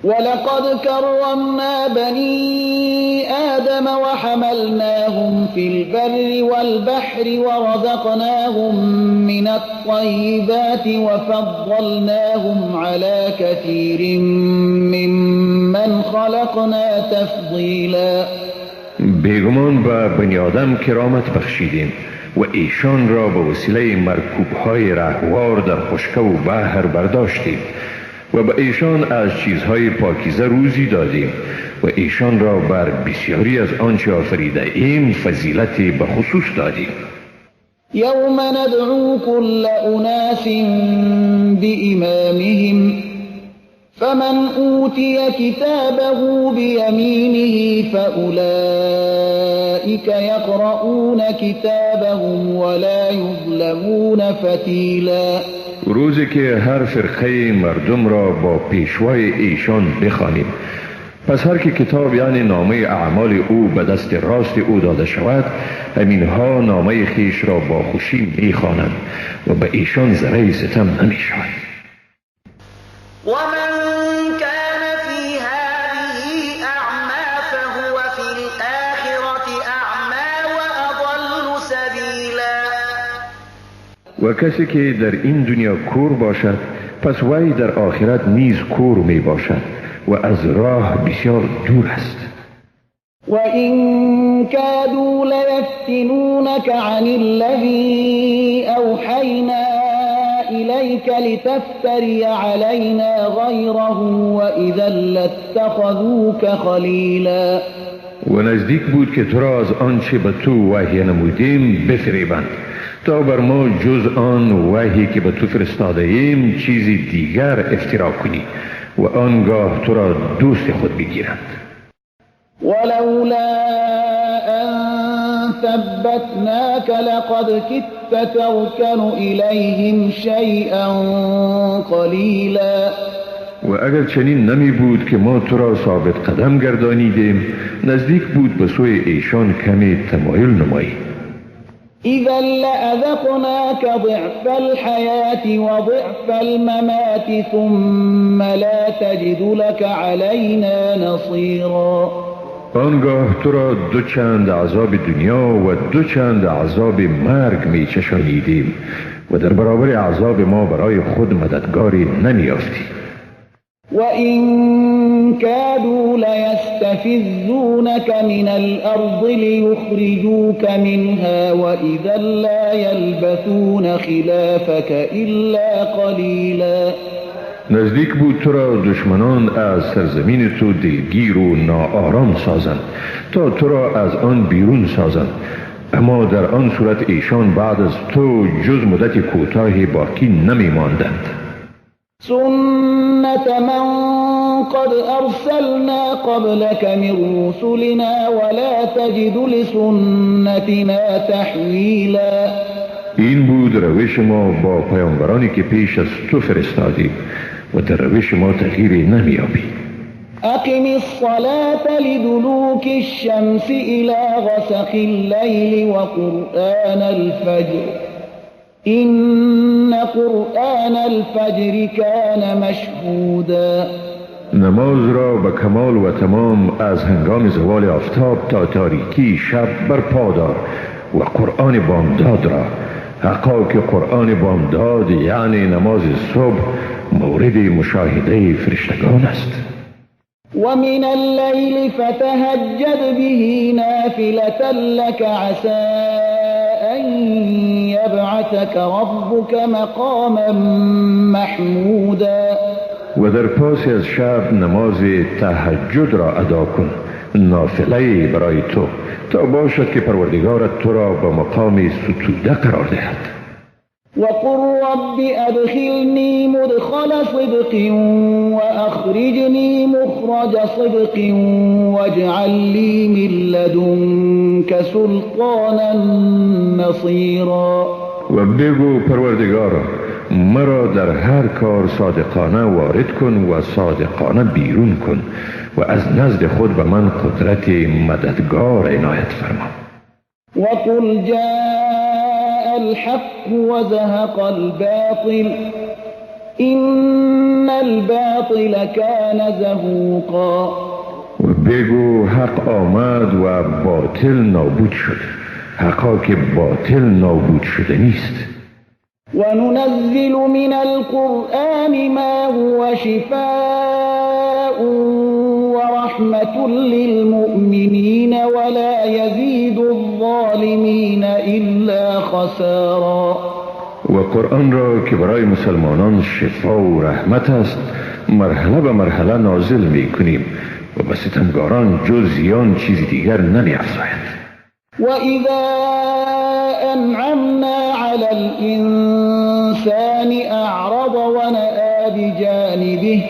ولقد كرمنا بني آدم وحملناهم في البر والبحر ورزقناهم من الطيبات وفضلناهم على كثير ممن خلقنا تفضيلا. بیگمان به بنی آدم کرامت بخشیدیم و ایشان را به وسیله مرکوب‌های رهوار در خشکی و بحر برداشتیم و به ایشان از چیزهای پاکیزه روزی دادیم و ایشان را بر بسیاری از آنچه آفریده ایم فضیلتی به خصوص دادیم. یوم ندعو كل اناس بإمامهم فمن اوتی کتابه بیمینه فأولئک یقرؤون کتابهم ولا یظلمون فتیلا. روزی که هر فرقه مردم را با پیشوای ایشان بخوانیم، پس هر که کتاب یعنی نامه اعمال او به دست راست او داده شود، همینها نامه خیش را با خوشی میخوانند و به ایشان ذره ستم نمی شود. ومن كان في هذه أعمى فهو في الآخرة أعمى وأضل سبيلا. و کسی که در این دنیا کور باشد، پس وی در آخرت نیز کور می باشد و از راه بسیار دور است. وَإِن كَادُوا لَيَفْتِنُونَكَ عَنِ الَّذِي أَوْحَيْنَا إِلَيْكَ لِتَفْتَرِيَ عَلَيْنَا غَيْرَهُ وَإِذًا لَاتَّخَذُوكَ خَلِيلًا. و نزدیک بود که تو را از آنچه به تو وحی نمودیم بفریبند تا بر ما جز آن وحی که به تو فرستاده ایم چیزی دیگر افترا کنی و آنگاه تو را دوست خود بگیرند. ولولا أن ثبتناك لقد كدت تركن إليهم شيئا قليلا. و اگر چنین نمی بود که ما تو را ثابت قدم گردانیدیم، نزدیک بود به سوی ایشان کمی تمایل نمایی. إذا لأذقناك ضعف الحياة وضعف الممات ثم لا تجد لك علينا نصيرا. آنگاه تو را دو چند عذاب دنیا و دو چند عذاب مرگ می چشانیدیم و در برابر عذاب ما برای خود مددگاری نمیافتی. وَإِن كَادُوا لَيَسْتَفِزُّونَكَ مِنَ الْأَرْضِ لِيُخْرِجُوكَ مِنْهَا وَإِذًا لَّا يَلْبَثُونَ خِلَافَكَ إِلَّا قَلِيلًا. نزدیک بود تو را دشمنان از سرزمین تو دلگیر و ناآرام سازند تا تو را از آن بیرون سازند، اما در آن صورت ایشان بعد از تو جز مدت کوتاهی باقی نمی ماندند. سنت من قد ارسلنا قبلك من رسلنا ولا تجد لسنتنا تحویلا. این بود روش ما با پیامبرانی که پیش از تو فرستادیم و در روش ما تغییری نمیابی. اقم الصلاة لدلوك الشمس الى غسق الليل وقرآن الفجر إن قرآن الفجر كان مشهودا. نماز را به کمال و تمام از هنگام زوال آفتاب تا تاریکی شب برپا دار و قرآن بامداد را، حقا که قرآن بامداد یعنی نماز صبح مورد مشاهده فرشتگان است. ومن الليل فتهجد به نافلة لك عسى أن يبعثك ربك مقاما محمودا. و در پاس از شب نماز تهجد را ادا کن، نافله برای تو، تا باشد که پروردگارت تو را به مقام ستوده قرار دهد. وقل رب ادخلني مدخل صدق واخرجني مخرج صدق واجعل لي من لدنك سلطانا نصيرا. و بگو پروردگارا مرا در هر کار صادقانه وارد کن و صادقانه بیرون کن و از نزد خود به من قدرت مددگار عنایت فرما. وقل جاء الحق وزهق الباطل إن الباطل كان زهوقا. و بگو حق آمد و باطل نابود شد، حقا که باطل نابود شده نیست. وننزل من القرآن ما هو شفاء ورحمة للمؤمنين ولا يزيد الظالمين إلا خسارا. و قرآن را که برای مسلمانان شفا و رحمت است مرحله به مرحله نازل می کنیم و به ستمگاران جز زیان چیزی دیگر نمی افزاید. وإذا أنعمنا على الإنسان أعرض ونأى بجانبه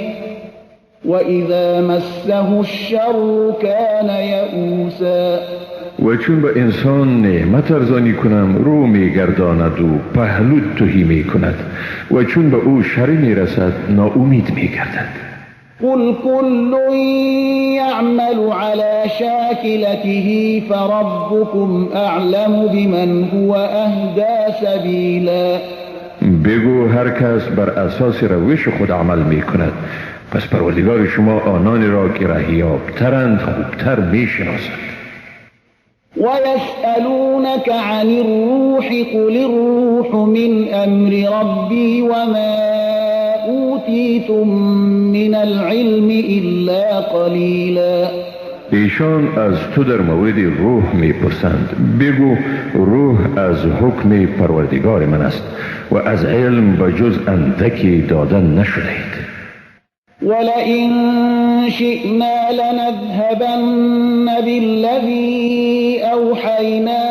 وإذا مسه الشر كان يئوسا. و چون به انسان نعمت ارزانی کنم رو می گرداند و پهلو تهی می کند و چون به او شری می رسد ناامید می گردد. قل كل يعمل على شاكلته فربكم أعلم بمن هو أهدى سبيلا. بگو هر کس بر اساس روش خود عمل می کند، پس پروردگار شما آنانی را که رهیابترند خوبتر می شناسد. ويسألونك عن الروح قل الروح من أمر ربي وما أوتيتم من العلم إلا قليلا. ایشان از تو در مورد روح می پرسند، بگو روح از حکم پروردگار من است و از علم بجز اندکی دادن نشدید. ولئن شئنا لنذهبن بالذي أوحينا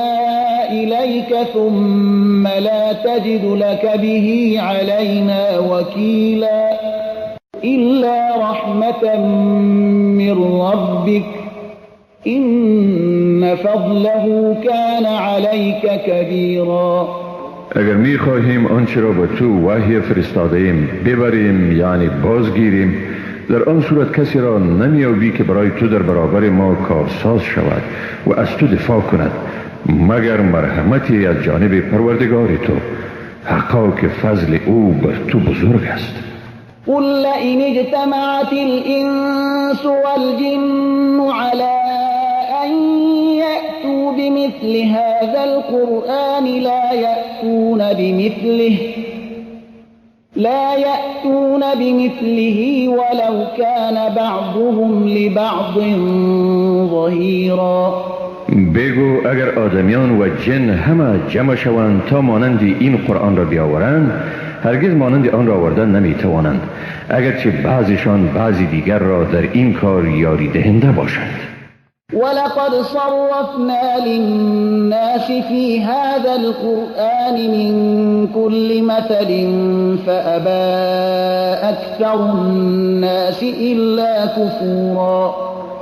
إليك ثم لا تجد لك به علينا وكيلا إلا رحمة من ربك إن فضله كان عليك كبيرا. اگر می خواهیم آنچه را به تو وحی فرستاده ایم ببریم یعنی بازگیریم، در آن صورت کسی را نمیابی که برای تو در برابر ما کارساز شود و از تو دفاع کند مگر مرحمتی از جانب پروردگار تو، حقا که فضل او بر تو بزرگ است. قل لئن اجتمعت الإنس والجن على أن يأتوا بمثل هذا القرآن لا يأتون بمثله ولو كان بعضهم لبعض ظهيرا. بگو اگر آدمیان و جن همه جمع شوند تا مانند این قرآن را بیاورند هرگز مانند آن را آوردن نمی توانند، اگرچه بعضشان بعضی دیگر را در این کار یاری دهنده باشند. ولقد صرفنا للناس في هذا القرآن من كل مثل فأبى أكثر الناس إلا كفورا.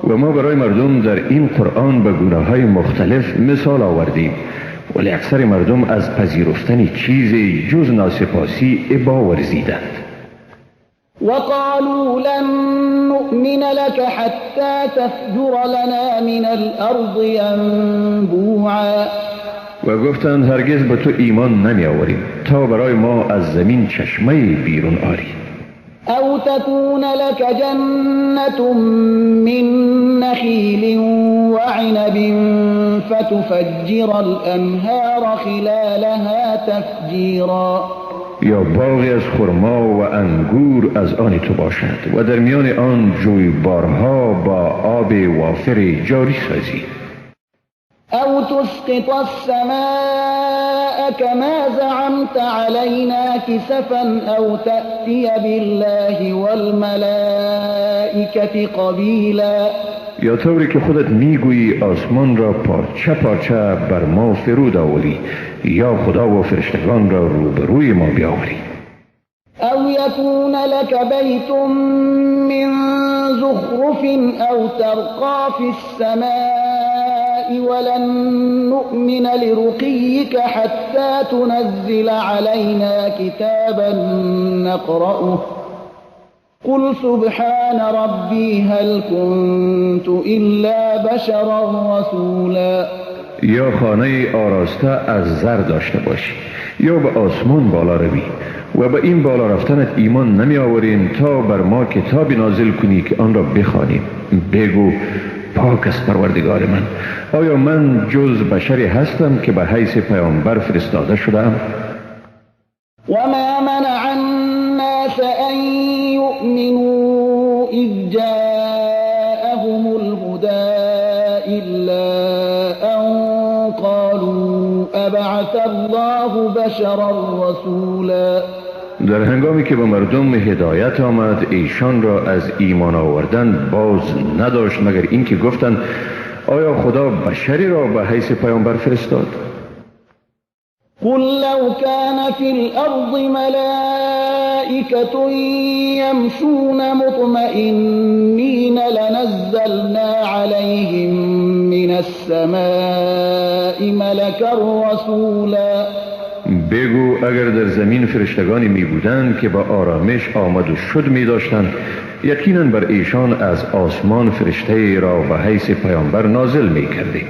و ما برای مردم در این قرآن به گناه‌های مختلف مثال آوردیم ولی اکثر مردم از پذیرفتن چیزی جز ناسپاسی ابا ورزیدند. وقالوا لن نؤمن لك حتى تفجر لنا من الأرض ينبوعا. و گفتند هرگز به تو ایمان نمی آوریم تا برای ما از زمین چشمه بیرون آری. أو تكون لك جنة من نخيل وعنب فتفجر الأنهار خلالها تفجیرا. یا باغی از خرما و انگور از آن تو باشد و در میان آن جویبارها با آب وافر جاری سازی. أو تسقط السماء كما زعمت علينا كسفا أو تأتي بالله والملائكة قبيلا. یا طوری که خودت میگویی آسمان را پارچه پارچه بر ما فرود آوری یا خدا و فرشتگان را روبروی ما بیاوری. أو يكون لك بيت من زخرف أو ترقى في السماء ولن نؤمن لرقيك حتى تنزل علينا كتابا نقرأه قل سبحان ربي هل كنت إلا بشرا رسولا. یا خانه آراسته از زر داشته باشی یا به آسمان بالا روی و به این بالا رفتنت ایمان نمی آوریم تا بر ما کتابی نازل کنی که آن را بخوانیم. بگو پاک است پروردگار من، آیا من جز بشری هستم که به حیث پیامبر فرستاده شدم؟ وما منع الناس أن يؤمنوا إذ جاءهم الهدى إلا أن قالوا أبعث الله بشرا رسولا. در هنگامی که به مردم هدایت آمد ایشان را از ایمان آوردن باز نداشت مگر اینکه گفتند آیا خدا بشری را به حیث پیامبر فرستاد؟ قل لو كان في الأرض ملائكة يمشون مطمئنين لنزلنا عليهم من السماء ملكا رسولا. بگو اگر در زمین فرشتگانی می بودند که با آرامش آمد و شد می داشتند یقینا بر ایشان از آسمان فرشته را به حیث پیامبر نازل می کردیم.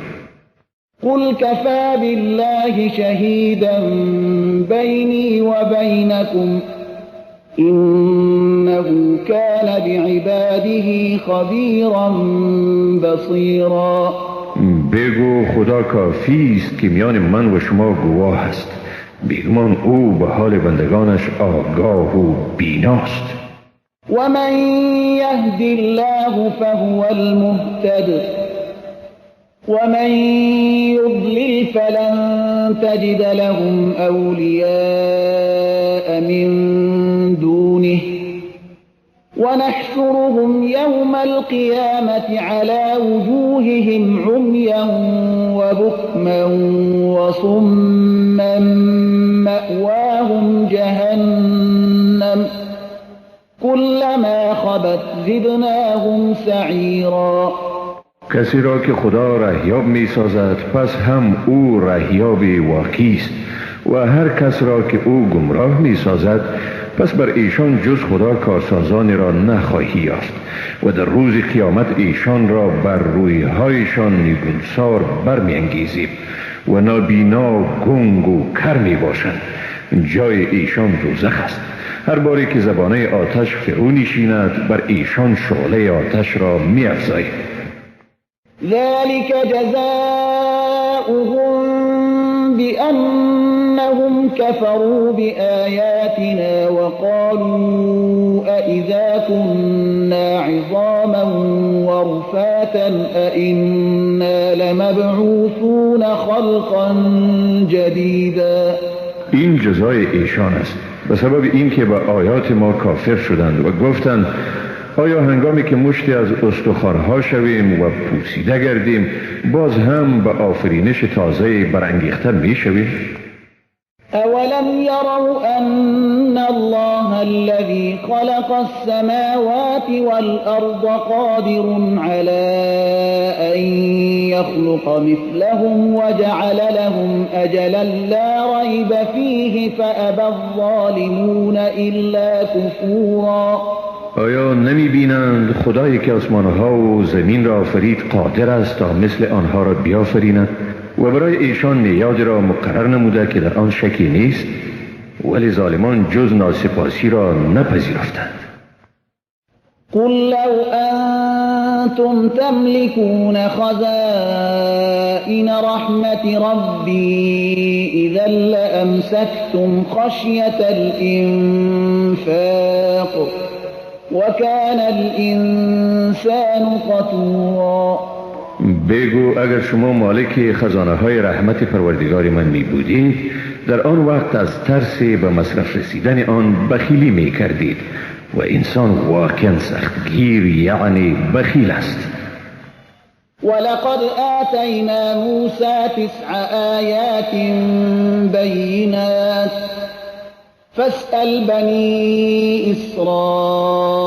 قل كفى بالله شهيدا بيني وبينكم إنه كان بعباده خبيرا بصيرا. بگو خدا کافی است که میان من و شما گواه است، بیگمان او به حال بندگانش آگاه و بیناست. ومن يهد الله فهو المهتد ومن يضلل فلن تجد لهم أولياء من دونه ونحشرهم يوم القيامة على وجوههم عميا وبكما وصما مأواهم جهنم كلما خبت زدناهم سعيرا. کسی را که خدا رهیاب می سازد پس هم او رهیاب واقعی است و هر کس را که او گمراه می سازد پس بر ایشان جز خدا کارسازانی را نخواهی یافت و در روز قیامت ایشان را بر رویهایشان نگونسار برمی انگیزیم و نابینا گنگ و کر می باشند. جای ایشان دوزخ است. هر باری که زبانه آتش فرو نشیند بر ایشان شعله آتش را می افزاییم. ذلك جزاؤهم بأنهم كفروا بآياتنا وقالوا أئذا كنا عظاما ورفاتا أئنا لمبعوثون خلقا جديدا. این جزای ایشان است به سبب اینکه به آیات ما کافر شدند و گفتند آیا هنگامی که مشتی از استخوانها شویم و پوسیده گردیم باز هم به آفرینش تازه برانگیخته می شویم؟ اولم يروا ان الله الذي خلق السماوات والارض قادر على ان يخلق مثلهم وجعل لهم اجلا لا ريب فيه فابى الظالمون الا كفورا. آیا نمی بینند خدایی که آسمانها و زمین را آفرید قادر است تا مثل آنها را بیافریند و برای ایشان میعادی را مقرر نموده که در آن شکی نیست، ولی ظالمان جز ناسپاسی را نپذیرفتند. قل لو انتم تملكون خزائن رحمت ربی اذا لامسكتم خشية الانفاق وكان الانسان قتورا. بگو اگر شما مالک خزانه های رحمت پروردگار من می بودید در آن وقت از ترس به مصرف رسیدن آن بخیلی می کردید و انسان واقعا سختگیر یعنی بخیل است. ولقد آتینا موسى 9 آیات بینات فاسأل بني إسرائيل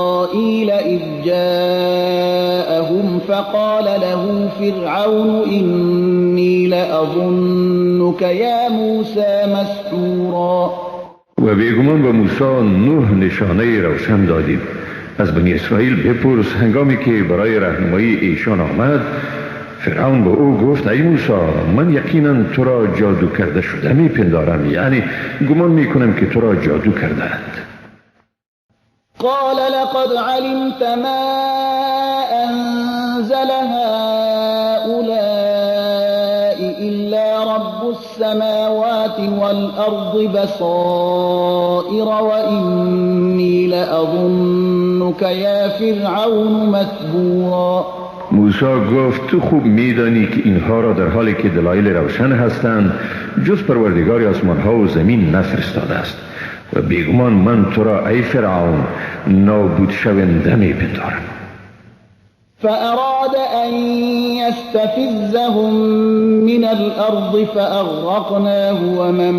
إذ جاءهم فقال له فرعون إني لأظنك يا موسى مسحورا. و بیگمان به موسی 9 نشانه روشن دادیم. از بنی اسرائیل بپرس هنگامی که برای راهنمایی ایشان آمد، فرعون به او گفت ای موسی، من یقینا تو را جادو کرده شده میپندارم، یعنی گمان میکنم که تو را جادو کردند. قال لقد علمت ما أنزل هؤلاء إلا رب السماوات والأرض بصائر وإني لأظنك يا فرعون مثبورا. موسی گفت تو خوب میدانی که اینها را در حالی که دلایل روشن هستند جز پروردگار آسمان ها و زمین نفرستاده است و بیگمان من تو را ای فرعون نابود شونده میپندارم. فأراد أن يستفزهم من الأرض فأغرقناه ومن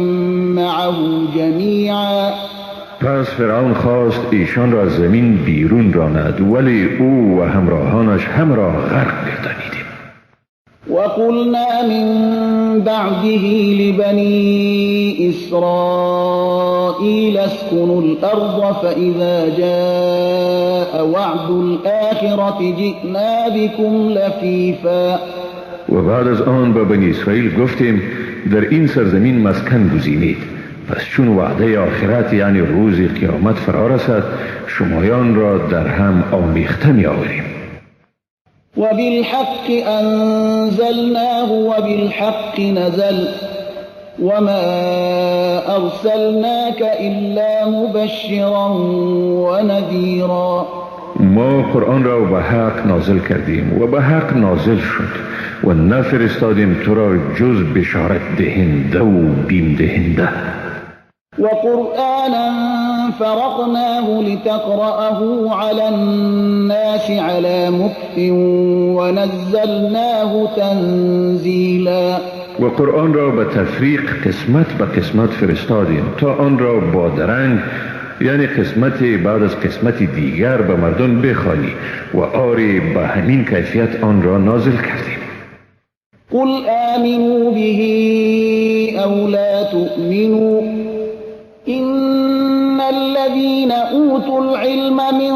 معه جميعا. پس فرعون خواست ایشان را از زمین بیرون راند، ولی او و همراهانش هم را غرق گردانیدیم. وقلنا من بعده لبني إسرائيل اسكنوا الأرض فإذا جاء وعد الآخرة جئنا بكم لفیفا. و بعد از آن به بنی اسرائیل گفتیم در این سرزمین مسکن گزینید، پس چون وعده آخرت یعنی روز قیامت فرا رسد شمایان را در هم آمیخته می آوریم. وبالحق أنزلناه وبالحق نزل وما أرسلناك إلا مبشرا ونذيرا. ما قرآن را به حق نازل کردیم و به حق نازل شد و نفرستادیم تو را جز بشارت دهنده و بیم دهنده. وقرآنا فرقناه لتقرأه على الناس على مكث ونزلناه تنزيلا. و قرآن را به تفریق قسمت به قسمت فرستادیم تا آن را با درنگ یعنی قسمت بعد از قسمت دیگر به مردم بخوانی و آری به همین کیفیت آن را نازل کردیم. قل آمنوا به او لا تؤمنوا إن الذين أوتوا العلم من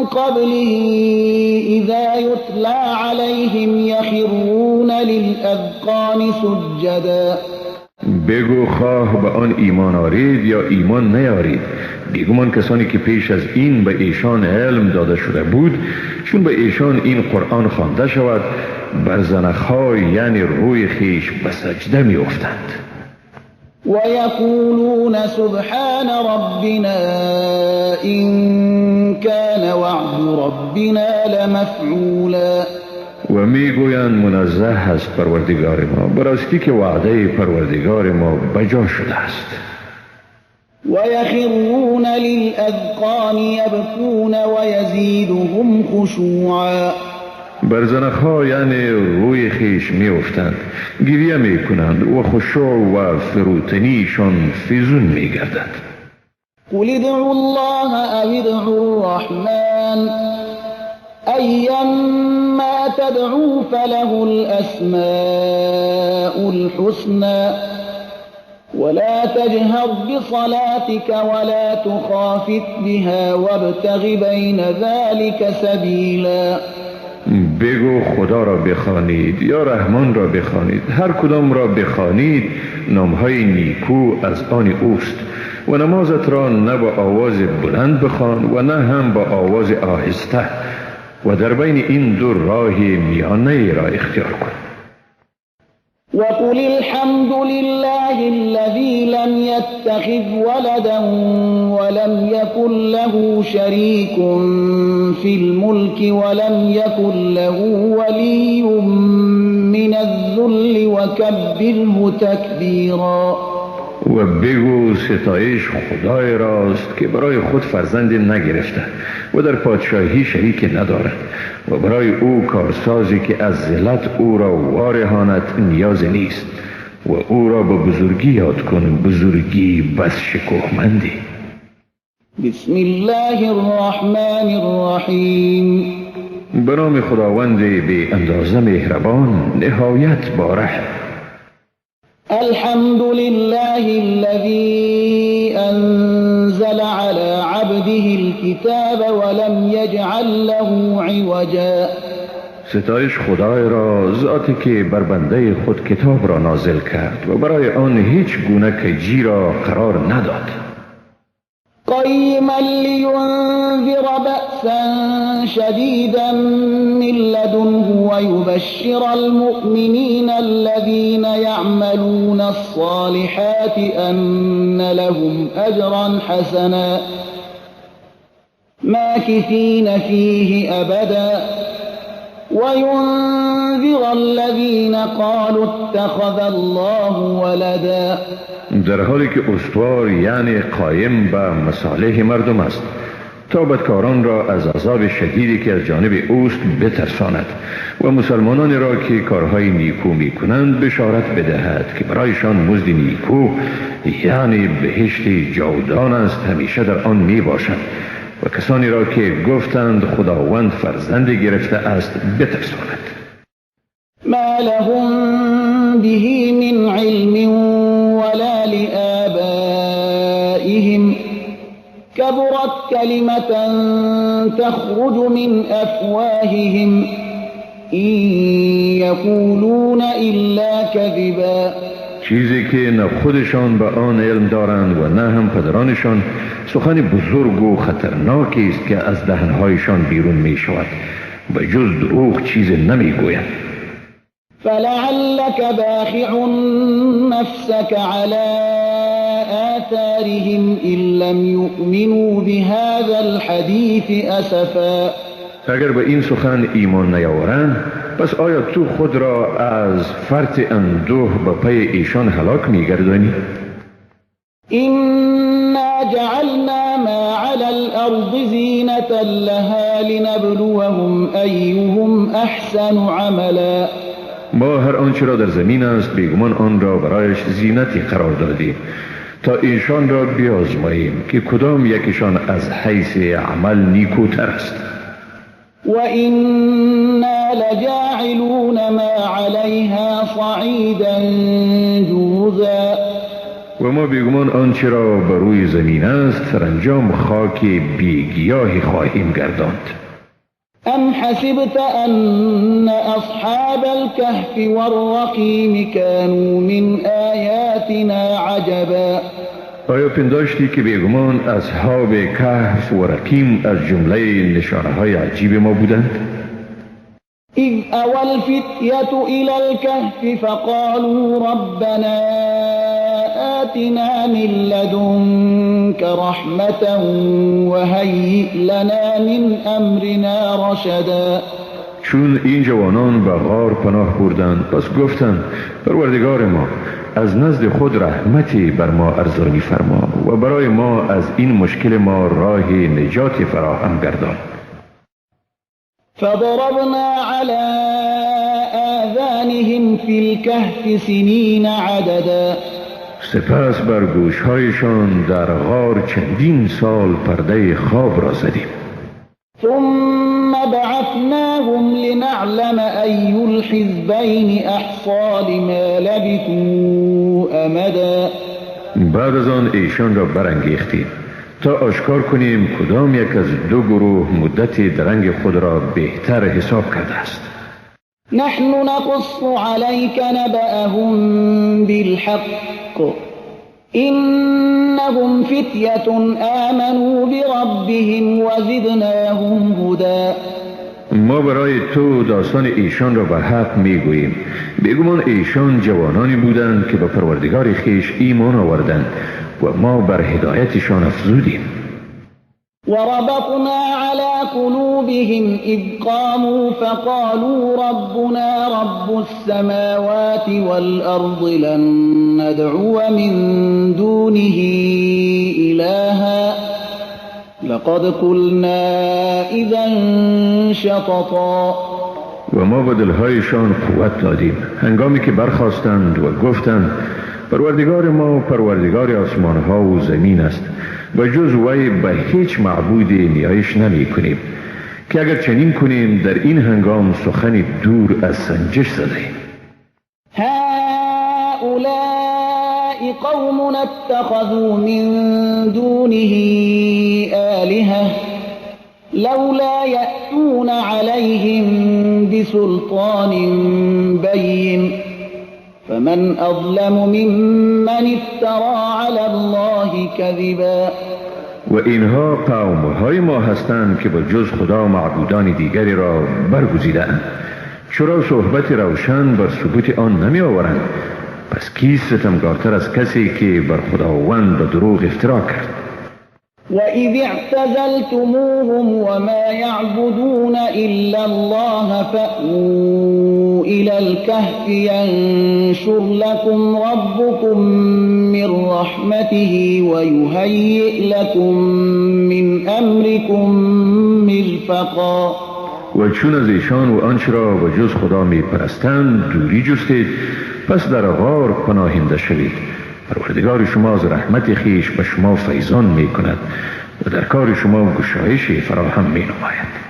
قبله إذا يتلى عليهم يخرون للأذقان سجدا. بگو خواه به آن ایمان آرید یا ایمان نیارید، بیگمان کسانی که پیش از این به ایشان علم داده شده بود چون به ایشان این قرآن خوانده شود بر زنخهای یعنی روی خیش به سجده می افتند. ويقولون سبحان ربنا إن كان وعد ربنا لمفعولا. و میگویند منزه است پروردگار ما، براستی که وعده پروردگار ما بجا شده است. ويخرون للأذقان يبكون ويزيدهم خشوعا. بر زنخها یعنی روی خیش می افتند، گریه می کنند و خشوع و فروتنیشان فیزون می گردد. قل ادعوا الله او ادعوا الرحمن أيما تدعوا فله الأسماء الحسنى ولا تجهر بصلاتك ولا تخافت بها وابتغ بين ذلك سبيلا. بگو خدا را بخوانید یا رحمان را بخوانید، هر کدام را بخوانید نامهای نیکو از آن اوست و نمازت را نه با آواز بلند بخوان و نه هم با آواز آهسته و در بین این دو راه میانه را اختیار کن. وقل الحمد لله الذي لم يتخذ ولدا ولم يكن له شريك في الملك ولم يكن له ولي من الذل وكبره تكبيرا. و بگو ستایش خدای راست که برای خود فرزندی نگرفته و در پادشاهی شریک ندارد و برای او کارسازی که از ذلت او را وارهاند نیاز نیست. و او را به بزرگی یاد کن، بزرگی بس شکوهمندی. بسم الله الرحمن الرحیم. به نام خداوند بی اندازه مهربان نهایت باره. الحمد لله الذي أنزل على عبده الكتاب ولم يجعل له عوجا. ستایش خدای را، ذاتی که بر بنده خود کتاب را نازل کرد و برای آن هیچ گونه کجی را قرار نداد. قيما لينذر بأسا شديدا من لدنه ويبشر المؤمنين الذين يعملون الصالحات أن لهم أجرا حسنا ماكثين فيه أبدا وينذر الذين قالوا اتخذ الله ولدا. در حالی که استوار یعنی قایم به مصالح مردم است تا بدکاران را از عذاب شدیدی که از جانب اوست بترساند و مسلمانان را که کارهای نیکو می کنند بشارت بدهد که برایشان مزد نیکو یعنی بهشت جاودان است همیشه در آن می باشد و کسانی را که گفتند خداوند فرزند گرفته است بترساند. ما لهم به من علم ولا لآبائهم كبرت كلمة تخرج من أفواههم إن يقولون إلا كذبا. چیزی که نه خودشان به آن علم دارند و نه هم پدرانشان، سخن بزرگ و خطرناکی است که از دهنهایشان بیرون می شود و جز دروغ چیز نمی گویند. فلعلك باخع نفسك على آثارهم إن لم يؤمنوا بهذا الحديث أسفا. اگر به این سخن ایمان نیاورند پس آیا تو خود را از فرط اندوه به پی ایشان هلاک می‌گردانی؟ إنا جعلنا ما على الأرض زينة لها لنبلوهم أيهم أحسن عملا. ما هر آنچه را در زمین است بیگمان آن را برایش زینتی قرار دادیم تا ایشان را بیازماییم که کدام یکیشان از حیث عمل نیکوتر است. وَإِنَّا لَجَاعِلُونَ مَا عَلَيْهَا صَعِيدًا جُرُزًا. و ما بیگمان آنچه را بر روی زمین است سرانجام خاک بیگیاهی خواهیم گرداند. أَمْ حَسِبْتَ أَنَّ أَصْحَابَ الْكَهْفِ وَالرَّقِيمِ كَانُوا مِنْ آيَاتِنَا عَجَبًا. آیا پنداشتی که بیگمان اصحاب کهف و رقیم از جمله نشانه‌های عجیب ما بودند؟ إذ أوى الفتية إلى الكهف فقالوا ربنا آتنا من لدنك رحمة وهيئ لنا من أمرنا رشدا. چون این جوانان به غار پناه بردند پس گفتند پروردگار ما از نزد خود رحمتی بر ما ارزانی فرما و برای ما از این مشکل ما راه نجات فراهم گردان. فضربنا على آذانهم في الكهف سنين عددا. سپس بر گوشهایشان در غار چندین سال پرده خواب را زدیم. ثم بعثناهم لنعلم أي الحزبين أحصى لما لبثوا أمدا. بعد از آن ایشان را برانگیختیم تا آشکار کنیم کدام یک از دو گروه مدت درنگ خود را بهتر حساب کرده است. نحن نقص عليك نبأهم بالحق إنهم فتية آمنوا بربهم وزدناهم هدى. ما برای تو داستان ایشان را به حق میگوییم. بیگمان ایشان جوانانی بودند که به پروردگار خیش ایمان آوردند و ما بر هدایتشان افزودیم. وربطنا على قلوبهم إذ قاموا فقالوا ربنا رب السماوات والأرض لن ندعو من دونه إلها لقد قلنا إذا شططا. و ما به دلهایشان قوت دادیم هنگامی که برخاستند و گفتند پروردگار ما پروردگار آسمان ها و زمین است و جز وی به هیچ معبودی نیایش نمی کنیم که اگر چنین کنیم در این هنگام سخنی دور از سنجش زدیم. هؤلاء قوم اتخذوا من دونه آلهة لولا يأتون عليهم بسلطان بين فمن أظلم ممن افترى على الله كذبا. و اینها قومهای ما هستند که با جز خدا معبودان دیگری را برگزیدند. چرا صحبت روشن بر ثبوت آن نمی آورند؟ پس کی ستمگارتر از کسی که بر خداوند به دروغ افترا کرد؟ وَإِذِ اعْتَزَلْتُمُوهُمْ وَمَا يَعْبُدُونَ إِلَّا اللَّهَ فَأْوُوا إِلَى الْكَهْفِ يَنشُرْ لَكُمْ رَبُّكُمْ مِنْ رَحْمَتِهِ وَيُهَيِّئْ لَكُمْ مِنْ أَمْرِكُمْ مِرْفَقًا. و چون از ایشان و آنچه را و جز خدا می پرستند دوری جستید، پس در غار پناهنده شوید. پروردگار شما از رحمت خیش به شما فیضان می کند و در کار شما گشایش فراهم می نماید.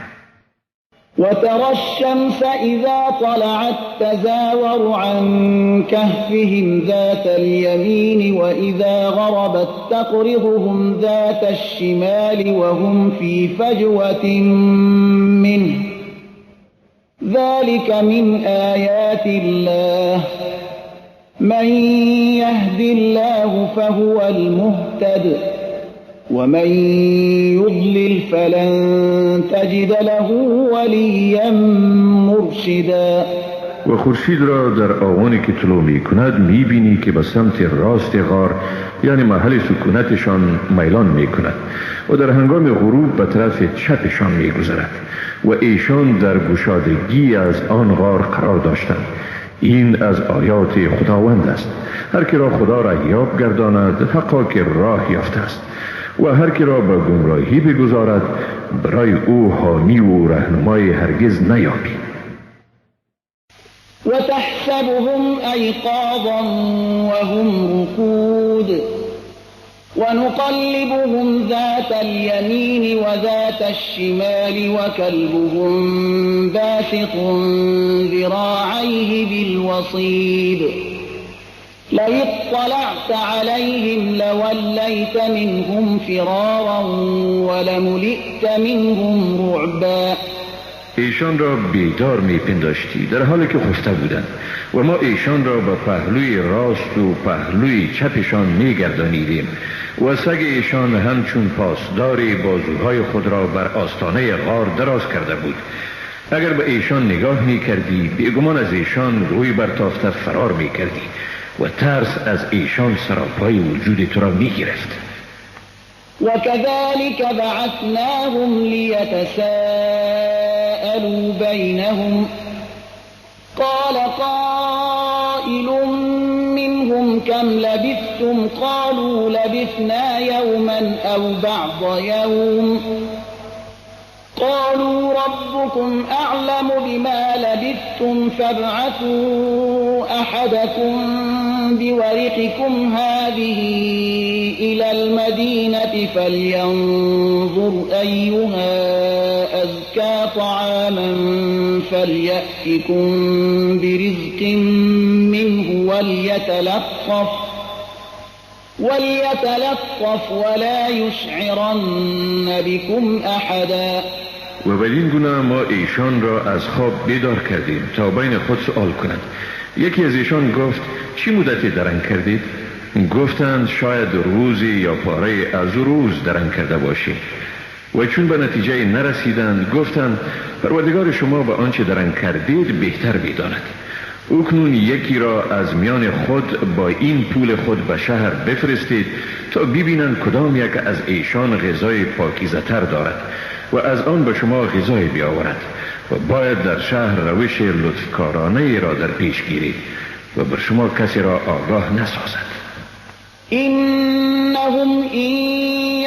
وترى الشمس إذا طلعت تزاور عن كهفهم ذات اليمين وإذا غربت تقرضهم ذات الشمال وهم في فجوة منه ذلك من آيات الله من يهد الله فهو المهتد ومن يضلل فلن تجد له وليا مرشدا. و خورشید را در آوانی که طلوع می کند می بینی که به سمت راست غار یعنی محل سکونتشان میلان می کند و در هنگام غروب به طرف چپشان می گذرد و ایشان در گشادگی از آن غار قرار داشتند. این از آیات خداوند است. هر که را خدا را یاب گرداند حقا که راه یافته است و هر که را به گمراهی بگذارد برای او حامی و رهنمای هرگز نیابی. وتحسبهم أيقاظا وهم رقود ونقلبهم ذات اليمين وذات الشمال وكلبهم باسط ذراعيه بالوصيد لئن اطلعت عليهم لوليت منهم فرارا ولملئت منهم رعبا. ایشان را بیدار می پنداشتی در حالی که خفته بودند و ما ایشان را به پهلوی راست و پهلوی چپشان می گردانیدیم و سگ ایشان همچون پاسداری بازوهای خود را بر آستانه غار دراز کرده بود. اگر به ایشان نگاه می کردی بیگمان از ایشان روی برتافته فرار می کردی و ترس از ایشان سراپای وجود تو را می گرفت. وكذلك بعثناهم ليتساءلوا بينهم قال قائل منهم كم لبثتم قالوا لبثنا يوما أو بعض يوم قالوا ربكم أعلم بما لبثتم فابعثوا أحدكم بورقكم هذه إلى المدينة فلينظر أيها أزكى طعاما فليأتكم برزق منه وليتلطف ولا يشعرن بكم أحدا. و بدین گونه ما ایشان را از خواب بیدار کردیم تا بین خود سؤال کنند. یکی از ایشان گفت چی مدتی درنگ کردید؟ گفتند شاید روزی یا پاره از روز درنگ کرده باشیم. و چون به نتیجه نرسیدند گفتند پروردگار شما به آنچه درنگ کردید بهتر می‌داند. اکنون یکی را از میان خود با این پول خود به شهر بفرستید تا ببینند کدام یک از ایشان غذای پاکیزه تر دارد و از آن به شما غذای بیاورد و باید در شهر روش لطفکارانه را در پیش گیرید و بر شما کسی را آگاه نسازد. إن إنهم إن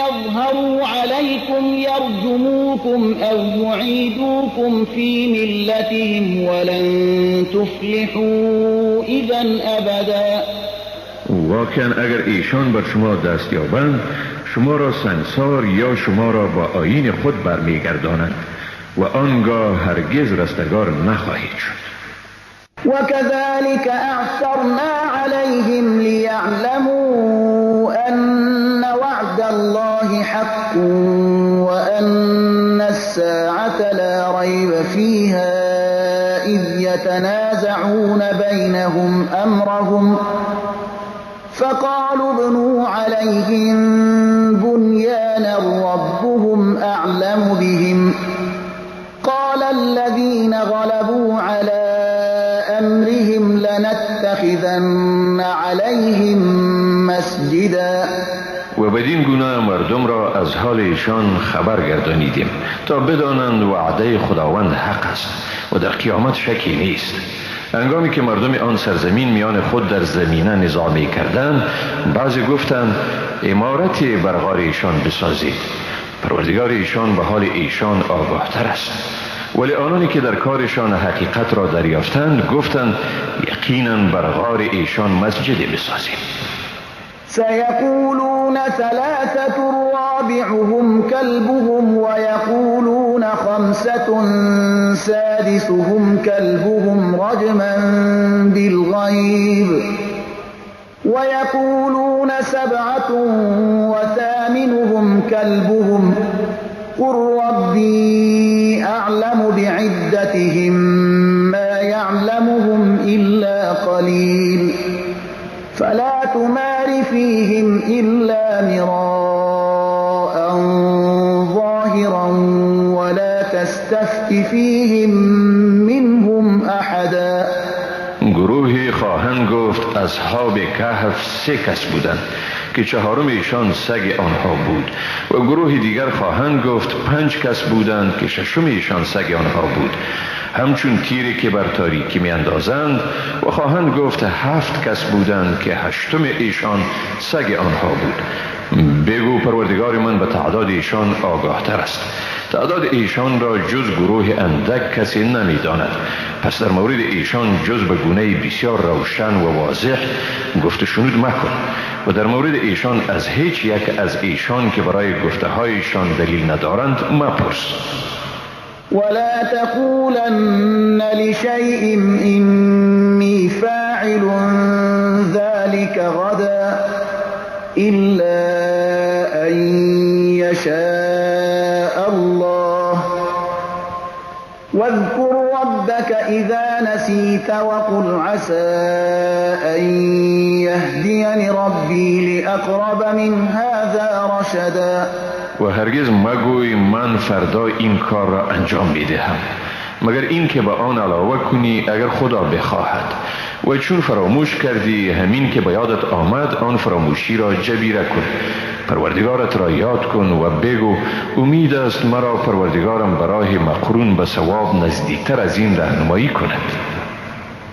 يظهروا عليكم يرجموكم أو يعيدوكم في ملتهم ولن تفلحوا إذا أبدا. واقعا اگر ایشان بر شما دست یابند شما را سنگسار یا شما را با آیین خود برمیگردانند و آنگاه هرگز رستگار نخواهید شد. وكذلك أعثرنا عليهم ليعلموا أن وعد الله حق وأن الساعة لا ريب فيها إذ يتنازعون بينهم أمرهم فقالوا ابنوا عليهم بنيانا ربهم أعلم بهم قال الذين غلبوا على أمرهم لنتخذن عليهم مسجدا. و بدین گونه مردم را از حال ایشان خبر گردانیدیم تا بدانند وعده خداوند حق است و در قیامت شکی نیست. هنگامی که مردم آن سرزمین میان خود در زمینه نزاع می کردند، بعضی گفتند عمارتی بر غار ایشان بسازید. پروردگار ایشان به حال ایشان آگاه تر است. ولی آنانی که در کارشان حقیقت را دریافتند گفتند یقینا بر غار ایشان مسجد بسازید. سيقولون ثلاثة رابعهم كلبهم ويقولون خمسة سادسهم كلبهم رجما بالغيب ويقولون سبعة وثامنهم كلبهم قل ربي أعلم بعدتهم ما يعلمهم إلا قليل فلا تمار فيهم إلا مراء ظاهرا ولا تستفت فيهم منهم أحدا. گروهی خواهند گفت اصحاب کهف 3 کس بودند که چهارم ایشان سگ آنها بود و گروه دیگر خواهند گفت 5 کس بودند که ششم ایشان سگ آنها بود، همچون تیری که بر تاریکی می اندازند، و خواهند گفت 7 کس بودند که 8م ایشان سگ آنها بود. بگو پروردگار من به تعداد ایشان آگاه تر است. تعداد ایشان را جز گروه اندک کسی نمی داند. پس در مورد ایشان جز به گونه بسیار روشن و واضح گفت شنود مکن و در مورد ایشان از هیچ یک از ایشان که برای گفته هایشان دلیل ندارند مپرس. ولا تقولن لشيء إني فاعل ذلك غدا إلا أن يشاء الله واذكر ربك إذا نسيت وقل عسى أن يهديني ربي لأقرب من هذا رشدا. و هرگز مگوی من فردا این کار را انجام میدهم مگر این که به آن علاوه کنی اگر خدا بخواهد، و چون فراموش کردی همین که به یادت آمد آن فراموشی را جبیره کن. پروردگارت را یاد کن و بگو امید است مرا پروردگارم برای مقرون به ثواب نزدیکتر از این راهنمایی کند.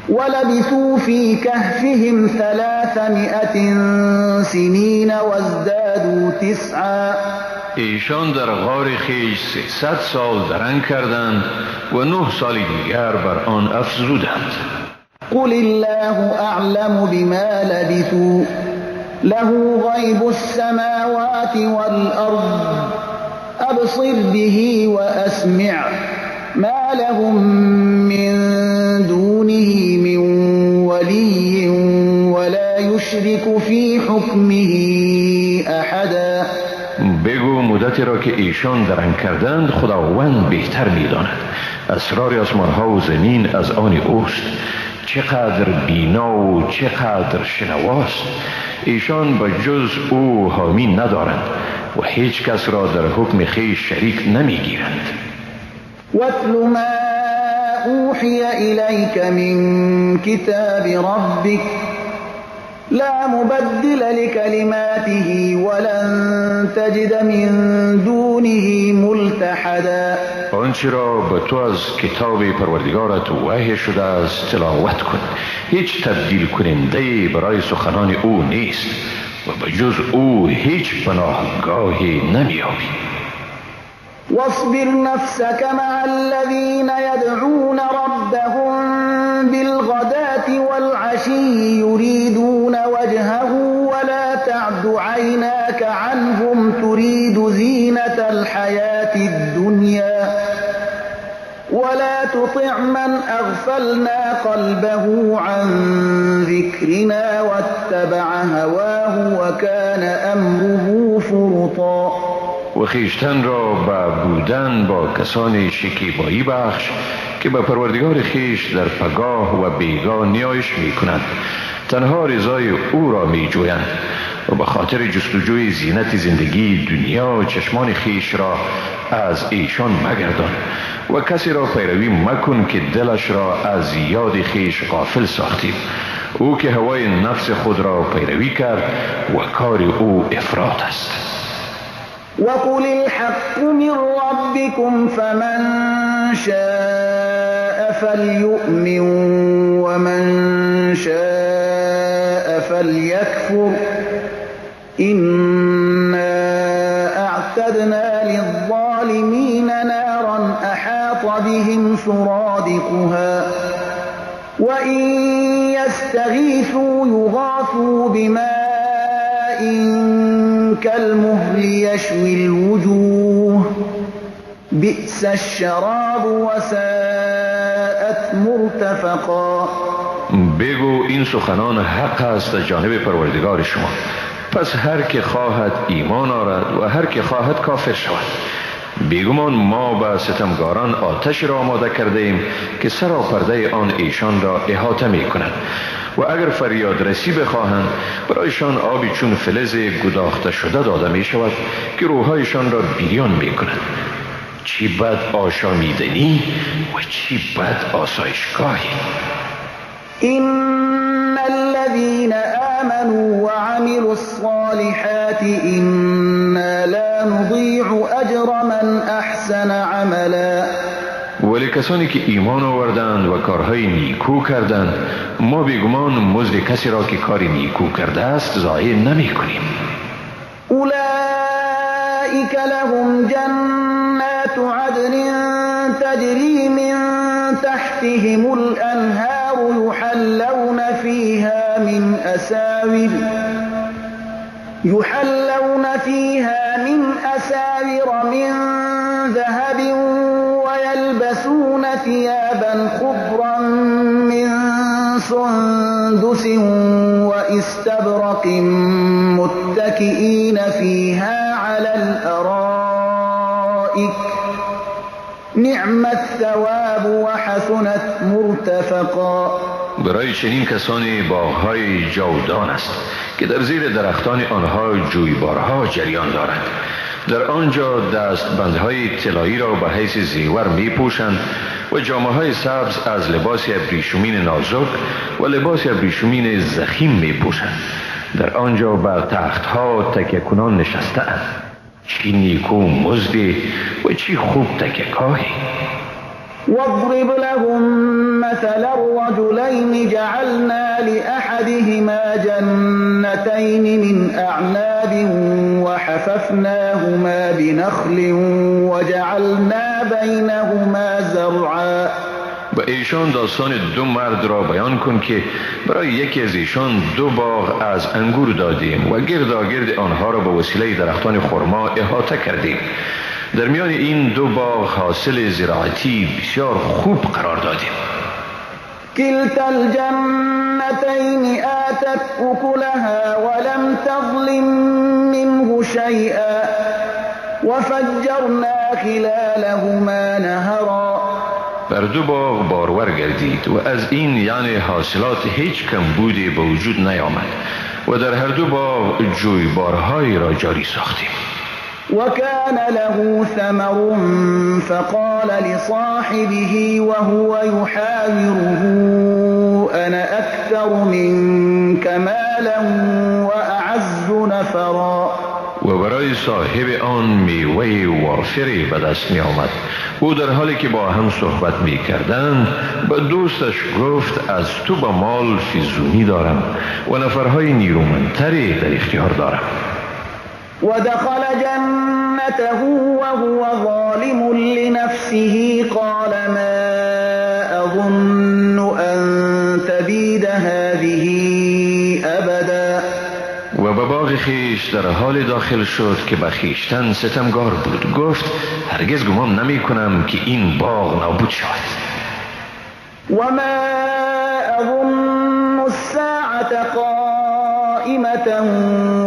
ولبثوا في كهفهم 300 سنين وازدادوا 9. ایشان در غار خیش 300 سال درنگ کردند و 9 سال دیگر بر آن افزودند. قل الله اعلم بما لبثوا له غیب السماوات والارض ابصر به واسمع ما لهم من دونه من ولی ولا يشرك في حكمه احدا. بگو مدتی را که ایشان درنگ کردند خداوند بهتر می‌داند. اسرار آسمان ها و زمین از آن اوست. چقدر بینا و چقدر شنواست. ایشان به جز او حامی ندارند و هیچ کس را در حکم خویش شریک نمیگیرند. واتل ما اوحی الیک من کتاب ربک لا مبدل لكلماته ولن تجد من دونه ملتحدا. آنچه را به تو از کتاب پروردگارت وحی شده است تلاوت کن. هیچ تبدیل کننده برای سخنان او نیست و به جز او هیچ پناهگاهی نمی‌یابی. واصبر نفسك مع الذين يدعون ربهم بالغداة والعشي يريدون وجهه ولا تعد عيناك عنهم تريد زينة الحياة الدنيا ولا تطع من أغفلنا قلبه عن ذكرنا واتبع هواه وكان أمره فرطا. و خویشتن را به بودن با کسانی شکیبایی بخش که به پروردگار خویش در پگاه و بیگاه نیایش می کنند، تنها رضای او را می جویند و به خاطر جستجوی زینت زندگی دنیا چشمان خویش را از ایشان مگردان و کسی را پیروی مکن که دلش را از یاد خویش غافل ساختیم. او که هوای نفس خود را پیروی کرد و کار او افراط است. وقل الحق من ربكم فمن شاء فليؤمن ومن شاء فليكفر إنا أعتدنا للظالمين نارا أحاط بهم سرادقها وإن يستغيثوا يغاثوا بماء كالمهل يشوي الوجوه بئس الشراب وساءت مرتفقا. بگو این سخنان حق است از جانب پروردگار شما، پس هر که خواهد ایمان آرد و هر که خواهد کافر شود. بیگمان ما به ستمگاران آتش را آماده کرده ایم که سراپرده آن ایشان را احاطه می کند و اگر فریاد رسی بخواهند برایشان آبی چون فلز گداخته شده داده می شود که روحایشان را بیریان می کند. چی بد آشامیدنی و چی بد آسایشگاهی. إن الذين آمنوا وعملوا الصالحات إنا لا نضيع أجر من أحسن عملا. ولی کسانی که ایمان آوردند و کارهای نیکو کردند ما بیگمان مزد کسی را که کاری نیکو کرده است ضایع نمی کنیم. أولئك لهم جنات عدن تجري من تحتهم الأنهار يحلون فيها من أساور من ذهب ويلبسون ثيابا خضرا من سندس وإستبرق متكئين فيها على الأرائك نعم الثواب وحسنت مرتفقا. برای چنین کسانی باغ‌های جاودان است که در زیر درختان آنها جویبارها جریان دارد. در آنجا دستبندهای طلایی را به حیث زیور می پوشند و جامه‌های سبز از لباس ابریشمین نازک و لباس ابریشمین ضخیم می پوشند. در آنجا بر تختها تکیه کنان نشسته‌اند. چی نیکو مزدی و چی خوب تکیه‌گاهی. واضرب لهم مثل الرجلين جعلنا لأحدهما جنتين من أعناب وحففناهما بنخل وجعلنا بينهما زرعا. و ایشان داستان دو مرد را بیان کن که برای یکی از ایشان دو باغ از انگور دادیم و گرداگرد آنها را به وسیله درختان خرما احاطه کردیم. در میان این دو باغ حاصل زراعتی بسیار خوب قرار دادیم. كلتا الجنتين آتت أكلها ولم تظلم منه شيئا وفجرنا خلالهما نهرا. بر دو باغ بارور گردید و از این یعنی حاصلات هیچ کمبودی به وجود نیامد و در هر دو باغ جویبارهایی را جاری ساختیم. وكان له ثمر فقال لصاحبه وهو يحاوره أنا أكثر منك مالا وأعز نفرا. و برای برای صاحب آن میوه وافری به دست می آمد. او در حالی که با هم صحبت می کردند به دوستش گفت از تو به مال فیزونی دارم و نفرهای نیرومندتری در اختیار دارم. ودخل جنته وهو ظالم لنفسه قال ما أظن أن تبيد هذه أبدا. و به باغ خیش در حال داخل شد که به خیشتن ستمگار بود. گفت هرگز گمان نمی کنم که این باغ نابود شود. وما أظن الساعة قائمة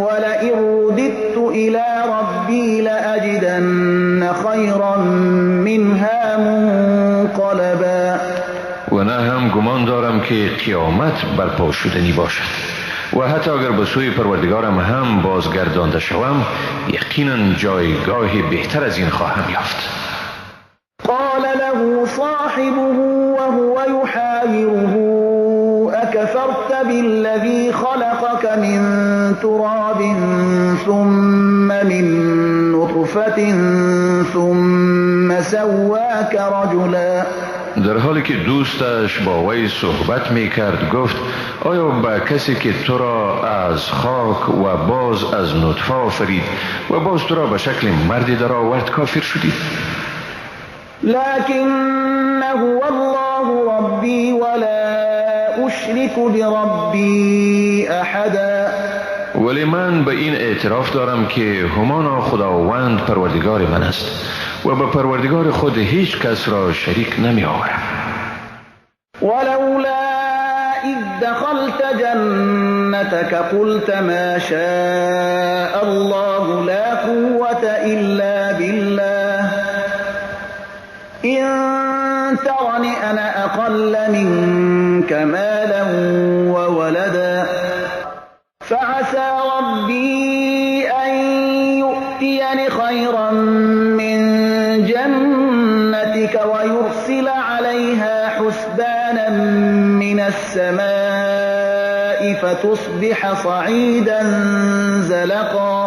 ولئن رددت إلى ربي لأجدن خيرا منها منقلبا. و نه هم گمان دارم که قیامت برپا شدنی باشد و حتی اگر به سوی پروردگارم هم بازگردانده شوم یقینا جایگاه بهتر از این خواهم یافت. قال له صاحبه وهو يحاوره أكفرت بالذي خلقك من تراب ثم من نطفة ثم سواك رجلا. در حالی که دوستش با وی صحبت می کرد گفت آیا با کسی که تو را از خاک و باز از نطفه آفرید و باز تو را به شکل مردی در آورد کافر شدید؟ لكنه والله ربي ولا أشرك بربي أحدا. ولی من به این اعتراف دارم که همانا خداوند پروردگار من است و به پروردگار خود هیچ کس را شریک نمی آورم. ولولا إذ دخلت جنتك قلت ما شاء الله لا قوة إلا بالله إن ترني أنا أقل منك مالا وولدا فعسى ربي أن يؤتيني خيرا من جنتك ويرسل عليها حسبانا من السماء فتصبح صعيدا زلقا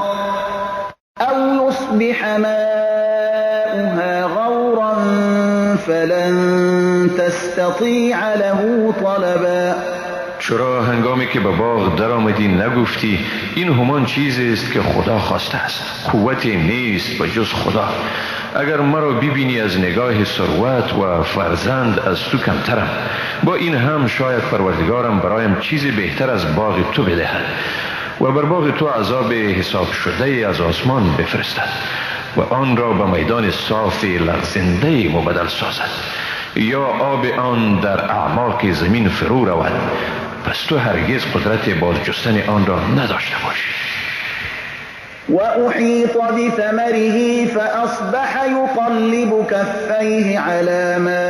أو يصبح ماؤها غورا فلن تستطيع له طلبا. چرا هنگامی که به باغ در آمدی نگفتی این همان چیزی است که خدا خواسته است؟ قوتی نیست به جز خدا. اگر مرا ببینی از نگاه ثروت و فرزند از تو کمترم. با این هم شاید پروردگارم برایم چیزی بهتر از باغ تو بدهد و بر باغ تو عذاب حساب شده از آسمان بفرستد و آن را به میدان صاف لغزنده مبدل سازد یا آب آن در اعماق زمین فرو رود. پس تو هرگز قدرت بازجستن آن را نداشته باشی. وأحيط بثمره فأصبح يقلب كفيه على ما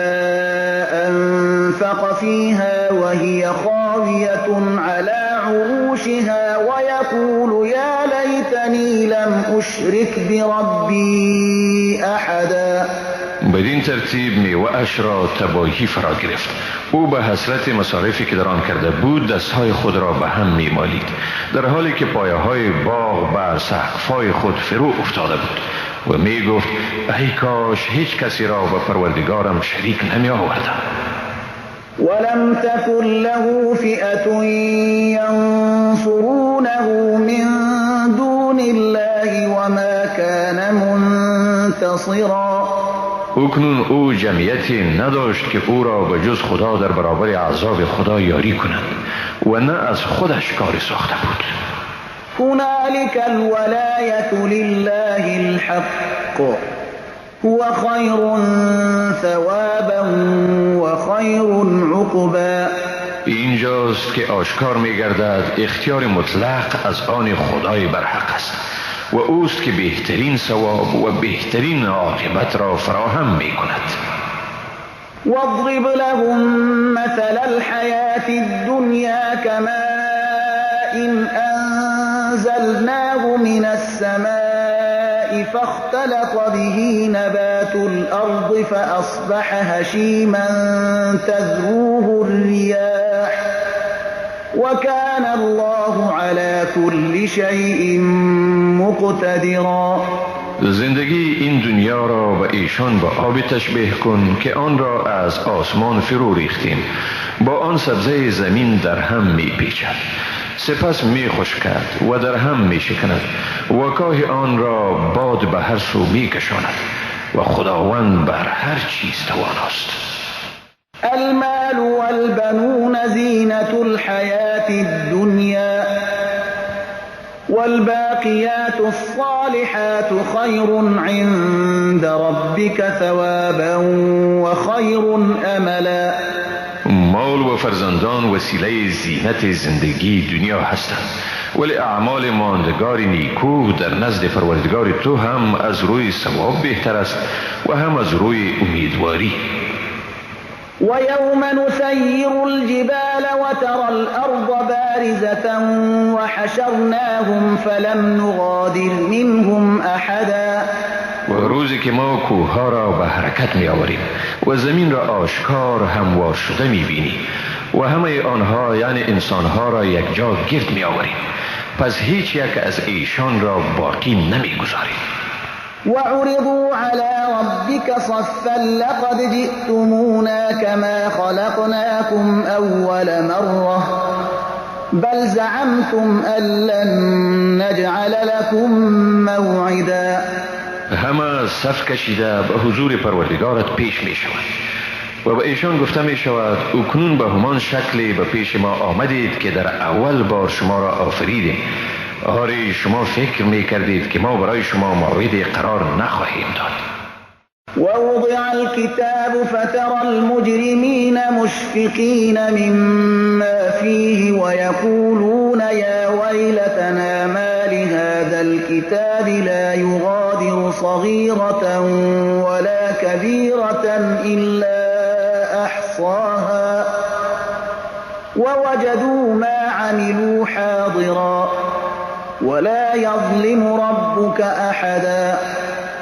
أنفق فيها وهي خاوية على عروشها ويقول يا ليتني لم أشرك بربي أحدا. بدین ترتیب میوه‌اش را تباهی فرا گرفت. او به حسرت مصارفی که در آن کرده بود دستهای خود را به هم میمالید در حالی که پایه های باغ بر سقف‌های خود فرو افتاده بود و می گفت ای کاش هیچ کسی را به پروردگارم شریک نمی آوردم. ولم تكن له فئة ينصرونه من دون الله وما كان منتصرا. اکنون او جمعیتی نداشت که او را به جز خدا در برابر عذاب خدا یاری کنند و نه از خودش کاری ساخته بود. هنالك الولاية لله الحق هو خير ثوابا وخير عقبا. اینجاست که آشکار می گردد اختیار مطلق از آن خدای برحق است و اوست که بهترین ثواب و بهترین عاقبت را فراهم می کند. واضرب لهم مثل الحياة الدنيا كماء أنزلناه من السماء فاختلط به نبات الأرض فأصبح هشيما تذروه الرياح وكان الله على كل شيء مقتدرا. زندگی این دنیا را و ایشان با آب تشبیه کن که آن را از آسمان فرو ریختیم، با آن سبزه زمین در هم می پیچد، سپس می خشکد و در هم می شکند و کاه آن را باد به هر سو می کشاند و خداوند بر هر چیز تواناست. المال والبنون زینة الحياة الدنيا والباقيات الصالحات خير عند ربك ثوابا وخير املا. مال و فرزندان وسیله زینت زندگی دنیا هستند، ولی اعمال ماندگار نیکو در نزد پروردگار تو هم از روی ثواب بهتر است و هم از روی امیدواری. ويوم نسير الجبال وترى الأرض بارزة وحشرناهم فلم نغادر منهم أحدا. و روزی که ما کوه را به حرکت می آوریم و زمین را آشکار هموار شده می بینی و همه آنها یعنی انسانها را یک جا گرد می آوریم، پس هیچ یک از ایشان را باقی نمی گذاریم. وعرضوا على ربك صفا لقد جئتمونا كما خلقناكم أول مرة بل زعمتم أن لن نجعل لكم موعدا. همه صف کشیده به حضور پروردگارت پیش می شود و به ایشان گفته می شود اکنون به همان شکلی به پیش ما آمدید که در اول بار شما را آفریدیم. آری شما فکر می کردید که ما برای شما موعدی قرار نخواهیم داد. ووضع الكتاب فترى المجرمين مشفقين مما فيه ويقولون يا ويلتنا ما لهذا الكتاب لا يغادر صغيرة ولا كبيرة إلا أحصاها ووجدوا ما عملوا حاضرا ولا يظلم ربك أحدا.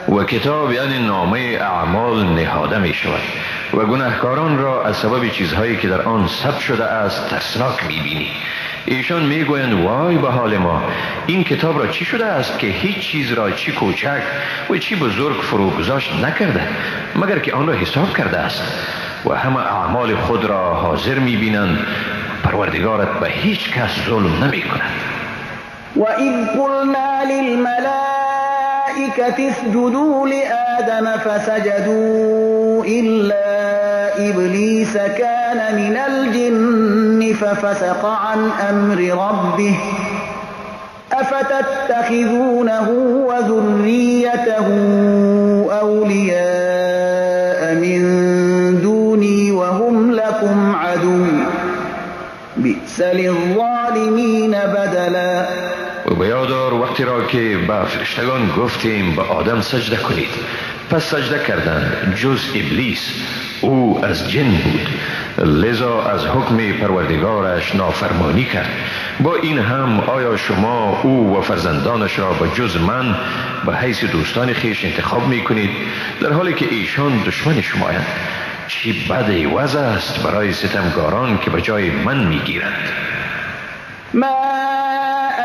و کتاب یعنی نامه اعمال نهاده می شود و گناهکاران را از سبب چیزهایی که در آن ثبت شده است ترسناک می بینی. ایشان می گویند وای به حال ما، این کتاب را چی شده است که هیچ چیز را چی کوچک و چی بزرگ فرو گذاشت نکرده مگر که آن را حساب کرده است و همه اعمال خود را حاضر می بینند. پروردگارت به هیچ کس ظلم نمی کند. وَإِذْ قُلْنَا لِلْمَلَائِكَةِ اسْجُدُوا لِآدَمَ فَسَجَدُوا إِلَّا إِبْلِيسَ كَانَ مِنَ الْجِنِّ فَفَسَقَ عَنْ أَمْرِ رَبِّهِ أَفَتَتَّخِذُونَهُ وَذُرِّيَّتَهُ أَوْلِيَاءَ مِنْ دُونِي وَهُمْ لَكُمْ عَدُوٌّ بِئْسَ لِلظَّالِمِينَ بَدَلًا. و بیادار وقتی را که به فرشتگان گفتیم به آدم سجده کنید، پس سجده کردند جز ابلیس، او از جن بود، لذا از حکم پروردگارش نافرمانی کرد. با این هم آیا شما او و فرزندانش را به جز من به حیث دوستان خیش انتخاب می کنید در حالی که ایشان دشمن شمایند؟ چی بد وضع است برای ستمگاران که به جای من می گیرند. ما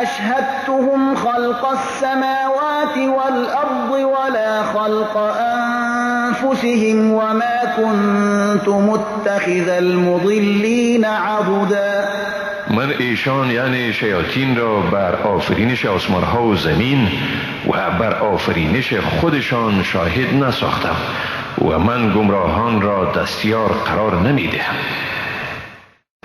أشهدتهم خلق السماوات والأرض ولا خلق أنفسهم وما كنت متخذ المضلين عضدا. من ایشان یعنی شیاطین را بر آفرینش آسمان ها و زمین و بر آفرینش خودشان شاهد نساختم و من گمراهان را دستیار قرار نمی دهم.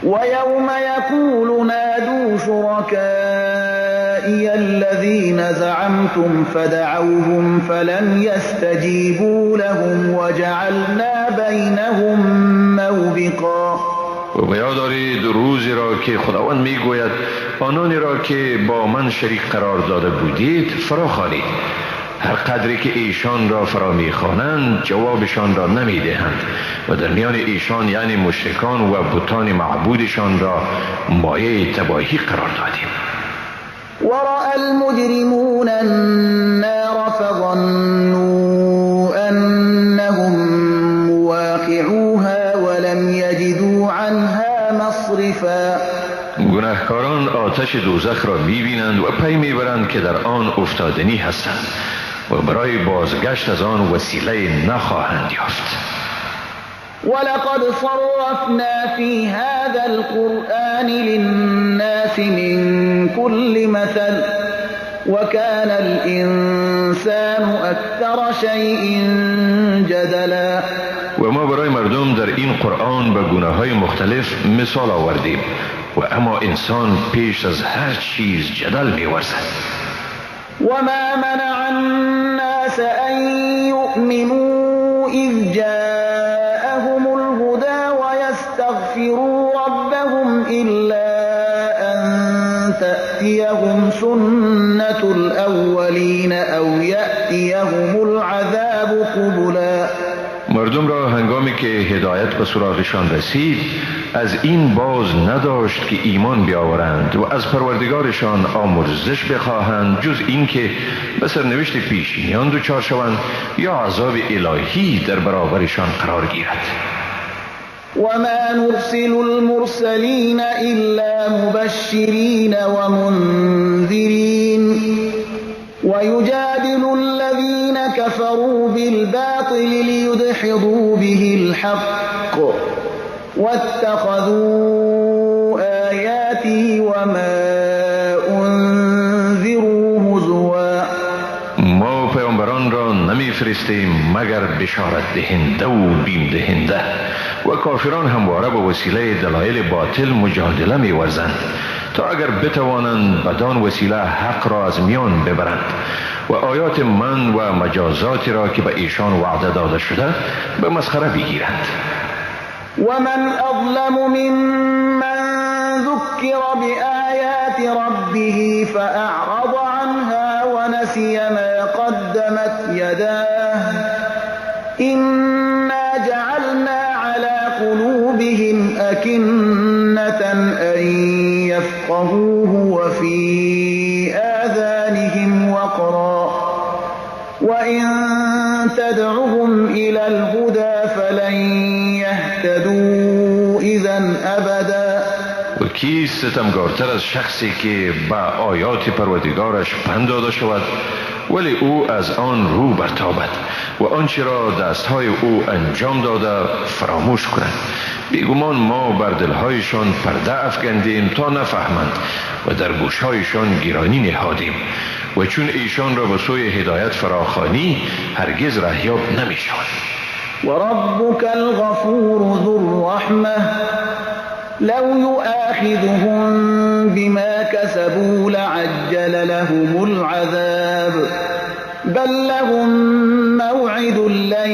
ويوم يقول نادوا شركائي الذين زعمتم فدعوهم فلم يستجيبوا لهم وجعلنا بينهم موبقا. و بیادارید روزی را که خداوند می گوید آنانی را که با من شریک قرار داده بودید فرا خوانید، هر قدری که ایشان را فرا می‌خوانند جوابشان را نمی‌دهند و در میان ایشان یعنی مشرکان و بتان معبودشان را مایه تباهی قرار دادیم. ورأى المجرمون النار فظنوا أنهم مواقعوها ولم يجدوا عنها مصرفا. گناهکاران آتش دوزخ را می‌بینند و پی می‌برند که در آن افتادنی هستند و برای بازگشت از آن وسیله نخواهند یافت. ولقد صرفنا في هذا القرآن للناس من كل مثل وكان الإنسان أكثر شيء جدلا. و ما برای مردم در این قرآن به گناه‌های مختلف مثال آوردیم و اما انسان پیش از هر چیز جدل می‌ورزد. وما منع الناس أن يؤمنوا إذ جاءهم الهدى ويستغفروا ربهم إلا أن تأتيهم سنة الأولين أو يأتيهم العذاب قبلا. مردم را هنگامی که هدایت به سراغشان رسید از این باز نداشت که ایمان بیاورند و از پروردگارشان آمرزش بخواهند جز این که به سرنوشت پیشینیان دچار شوند یا عذاب الهی در برابرشان قرار گیرد. وما نرسل المرسلين إلا مبشرين ومنذرين ويجادل الذين كفروا بالباطل ليدحضوا به الحق واتخذوا آياتي وما انذروا هزوا. ما پیامبران را نمیفرستیم مگر بشارت دهنده و بیم دهنده و کافران همواره به وسیله دلایل باطل مجادله می‌ورزند تا اگر بتوانند بدان وسیله حق را از میان ببرند و آیات من و مجازاتی را که به ایشان وعده داده شده به مسخره بگیرند. ومن أظلم ممن ذكر بآيات ربه فأعرض عنها ونسي ما قدمت يداه إنا جعلنا على قلوبهم أكنة أن يفقهوه وفي آذانهم وقرا وإن تدعهم إلى الهدى فلن يهتدوا إذا أبدا. و کیست ستمگارتر از شخصی که با آیات پروردگارش پند داده شود ولی او از آن رو برتابد و آنچه را دستهای او انجام داده فراموش کند. بیگمان ما بر دلهایشان پرده افکندیم تا نفهمند و در گوشهایشان گرانی نهادیم و چون ایشان را به سوی هدایت فراخوانی هرگز رهیاب نمی شوند. وربك الغفور ذو الرحمة لو يؤاخذهم بما كسبوا لعجل لهم العذاب بل لهم موعد لن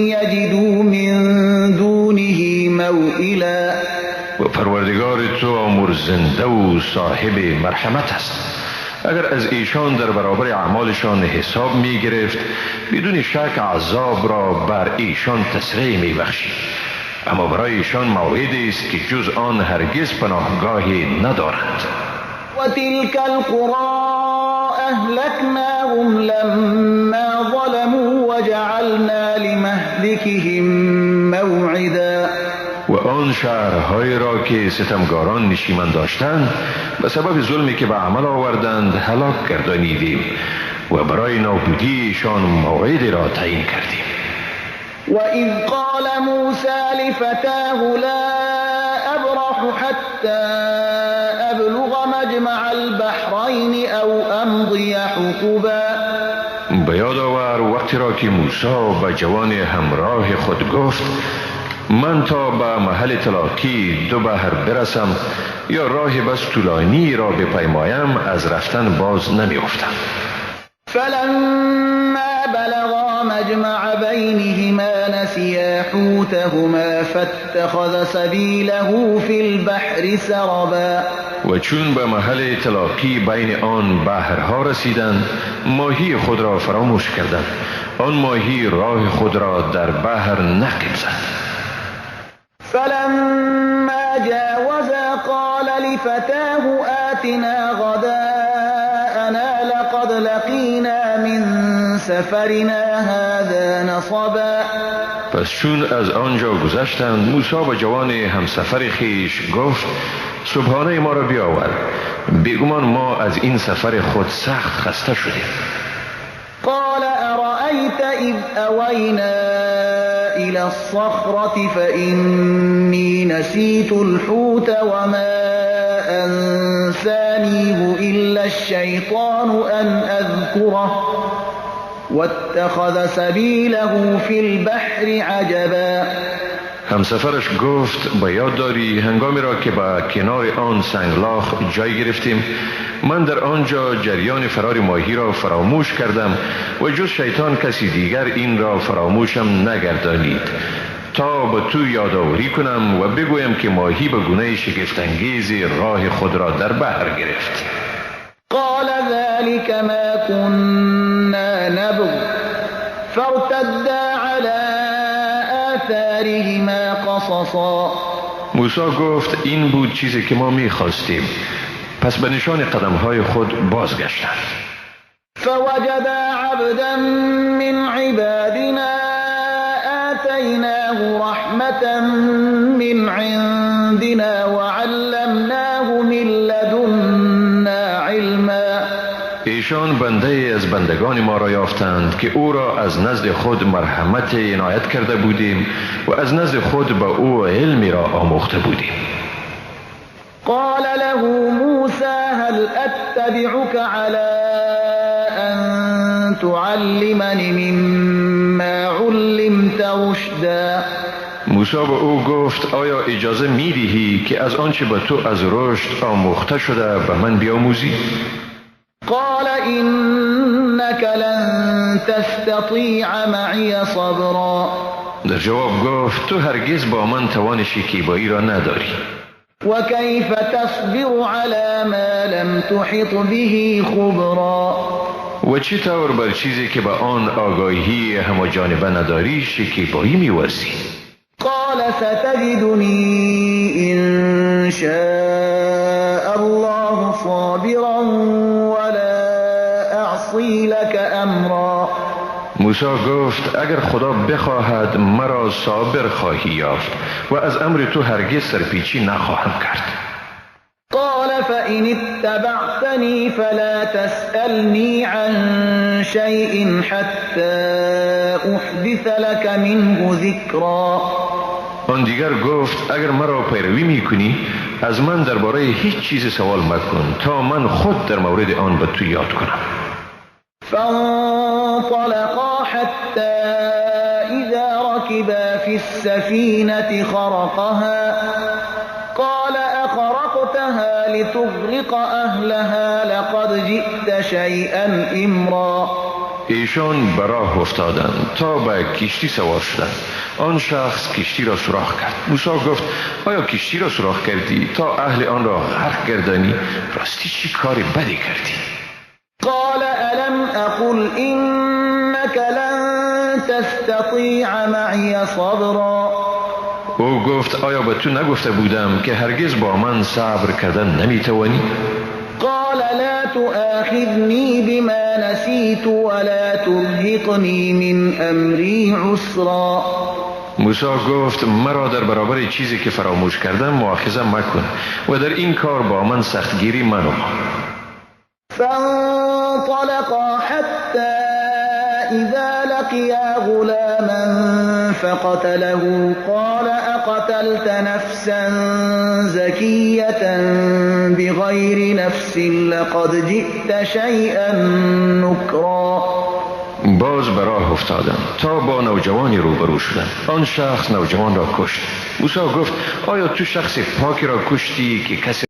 يجدوا من دونه موئلا. و پروردگار تو آمرزنده و صاحب مرحمت است. اگر از ایشان در برابر اعمالشان حساب می گرفت بدون شک عذاب را بر ایشان تسریع می بخشید اما برای ایشان موعدی است که جز آن هرگز پناهگاهی ندارند. و تلك القرى اهلکناهم لما ظلموا وجعلنا لمهلكهم موعدا. و آن شهرهایی را که ستمگاران نشیمن داشتند به سبب ظلمی که به عمل آوردند هلاک گردانیدیم و برای نابودیشان موعد را تعیین کردیم. وَإِذْ قَالَ مُوسَى لِفَتَاهُ لَا أَبْرَحُ حَتَّى أَبْلُغَ مَجْمَعَ الْبَحْرَيْنِ أَوْ أَمْضِيَ حُقُبًا. به یاد آور وقتی را که موسی به جوان همراه خود گفت من تا به محل تلاقی دو بحر برسم یا راه بس طولانی را بپیمایم از رفتن باز نمی افتم. فلما بلغا مجمع بینهما نسیا حوتهما فاتخذ سبیله فی البحر سربا. و چون به محل تلاقی بین آن بحرها رسیدند ماهی خود را فراموش کردند. آن ماهی راه خود را در بحر نقب زد. فلما جاوزا قال لفتاه آتنا غداءنا لقد لقينا من سفرنا هذا نصبا. پس چون از آنجا گذشتند موسی به جوان همسفر خیش گفت صبحانه ما را بیاور. بیگمان ما از این سفر خود سخت خسته شدیم. قال أرأيت إذ أوينا إلى الصخرة فإني نسيت الحوت وما أنسانيه إلا الشيطان أن أذكره واتخذ سبيله في البحر عجبا. همسفرش گفت به یاد داری هنگامی را که به کنار آن سنگلاخ جای گرفتیم من در آنجا جریان فرار ماهی را فراموش کردم و جز شیطان کسی دیگر این را فراموشم نگردانید تا به تو یادآوری کنم و بگویم که ماهی به گونه شگفت‌انگیز راه خود را در بحر گرفت. قال ذلك ما كنا نبغ فارتدا على آثارهما قصصا. موسی گفت این بود چیزی که ما می‌خواستیم. پس به نشان قدم‌های خود بازگشتند. فوجدا عبدا من عبادنا آتيناه رحمة من عندنا وعلمناه من لدنا علما. ایشان بنده از بندگان ما را یافتند که او را از نزد خود مرحمت عنایت کرده بودیم و از نزد خود به او علمی را آموخته بودیم. قال له موسى هل أتبعك على أن تعلمني مما علمت رشدا. موسی به او گفت آیا اجازه می‌دهی که از آنچه به تو از رشد آموخته شده به من بیاموزی؟ قال إنك لن تستطيع معي صبرا. در جواب گفت تو هرگز با من توان شکیبایی را نداری. وكيف تصبر على ما لم تحط به خبرا. و چطور بر چیزی که به آن آگاهی همه جانبه نداری شکیبایی می‌ورزی؟ قال ستجدني إن شاء الله صابرا ولا أعصي لك أمرا. موسی گفت اگر خدا بخواهد مرا صابر خواهی یافت و از امر تو هرگز سرپیچی نخواهم کرد. قال فإن اتبعتني فلا تسألني عن شيء حتى أحدث لك منه ذكرا. آن دیگر گفت اگر مرا پیروی میکنی از من درباره هیچ چیز سوال مکن تا من خود در مورد آن به تو یاد کنم. فانطلقا حتى إذا ركبا في السفينة خرقها قال أخرقتها لتغرق أهلها لقد جئت شيئا إمرا. ایشان به راه افتادند تا به کشتی سوار شدند. آن شخص کشتی را سوراخ کرد. موسی گفت آیا کشتی را سوراخ کردی تا اهل آن را غرق گردانی؟ راستی چی کار بدی کردی؟ قال ألم أقل إنك لن تستطيع معي صبرا. او گفت آیا به تو نگفته بودم که هرگز با من صبر کردن نمیتوانی؟ قال لا تؤاخذني بما نسيت ولا ترهقني من أمري عسرا. موسی گفت مرا در برابر چیزی که فراموش کردم مؤاخذه مکن و در این کار با من سختگیری منو. فانطلقا حتى إذا لقيا غلاما فقتله قال أقتلت نفسا زكية بغير نفس لقد جئت شيئا نكرا. باز به راه افتادند تا با نوجوانی روبرو شدند. آن شخص نوجوان را کشت. موسی گفت آیا تو شخص پاکی را کشتی که کسی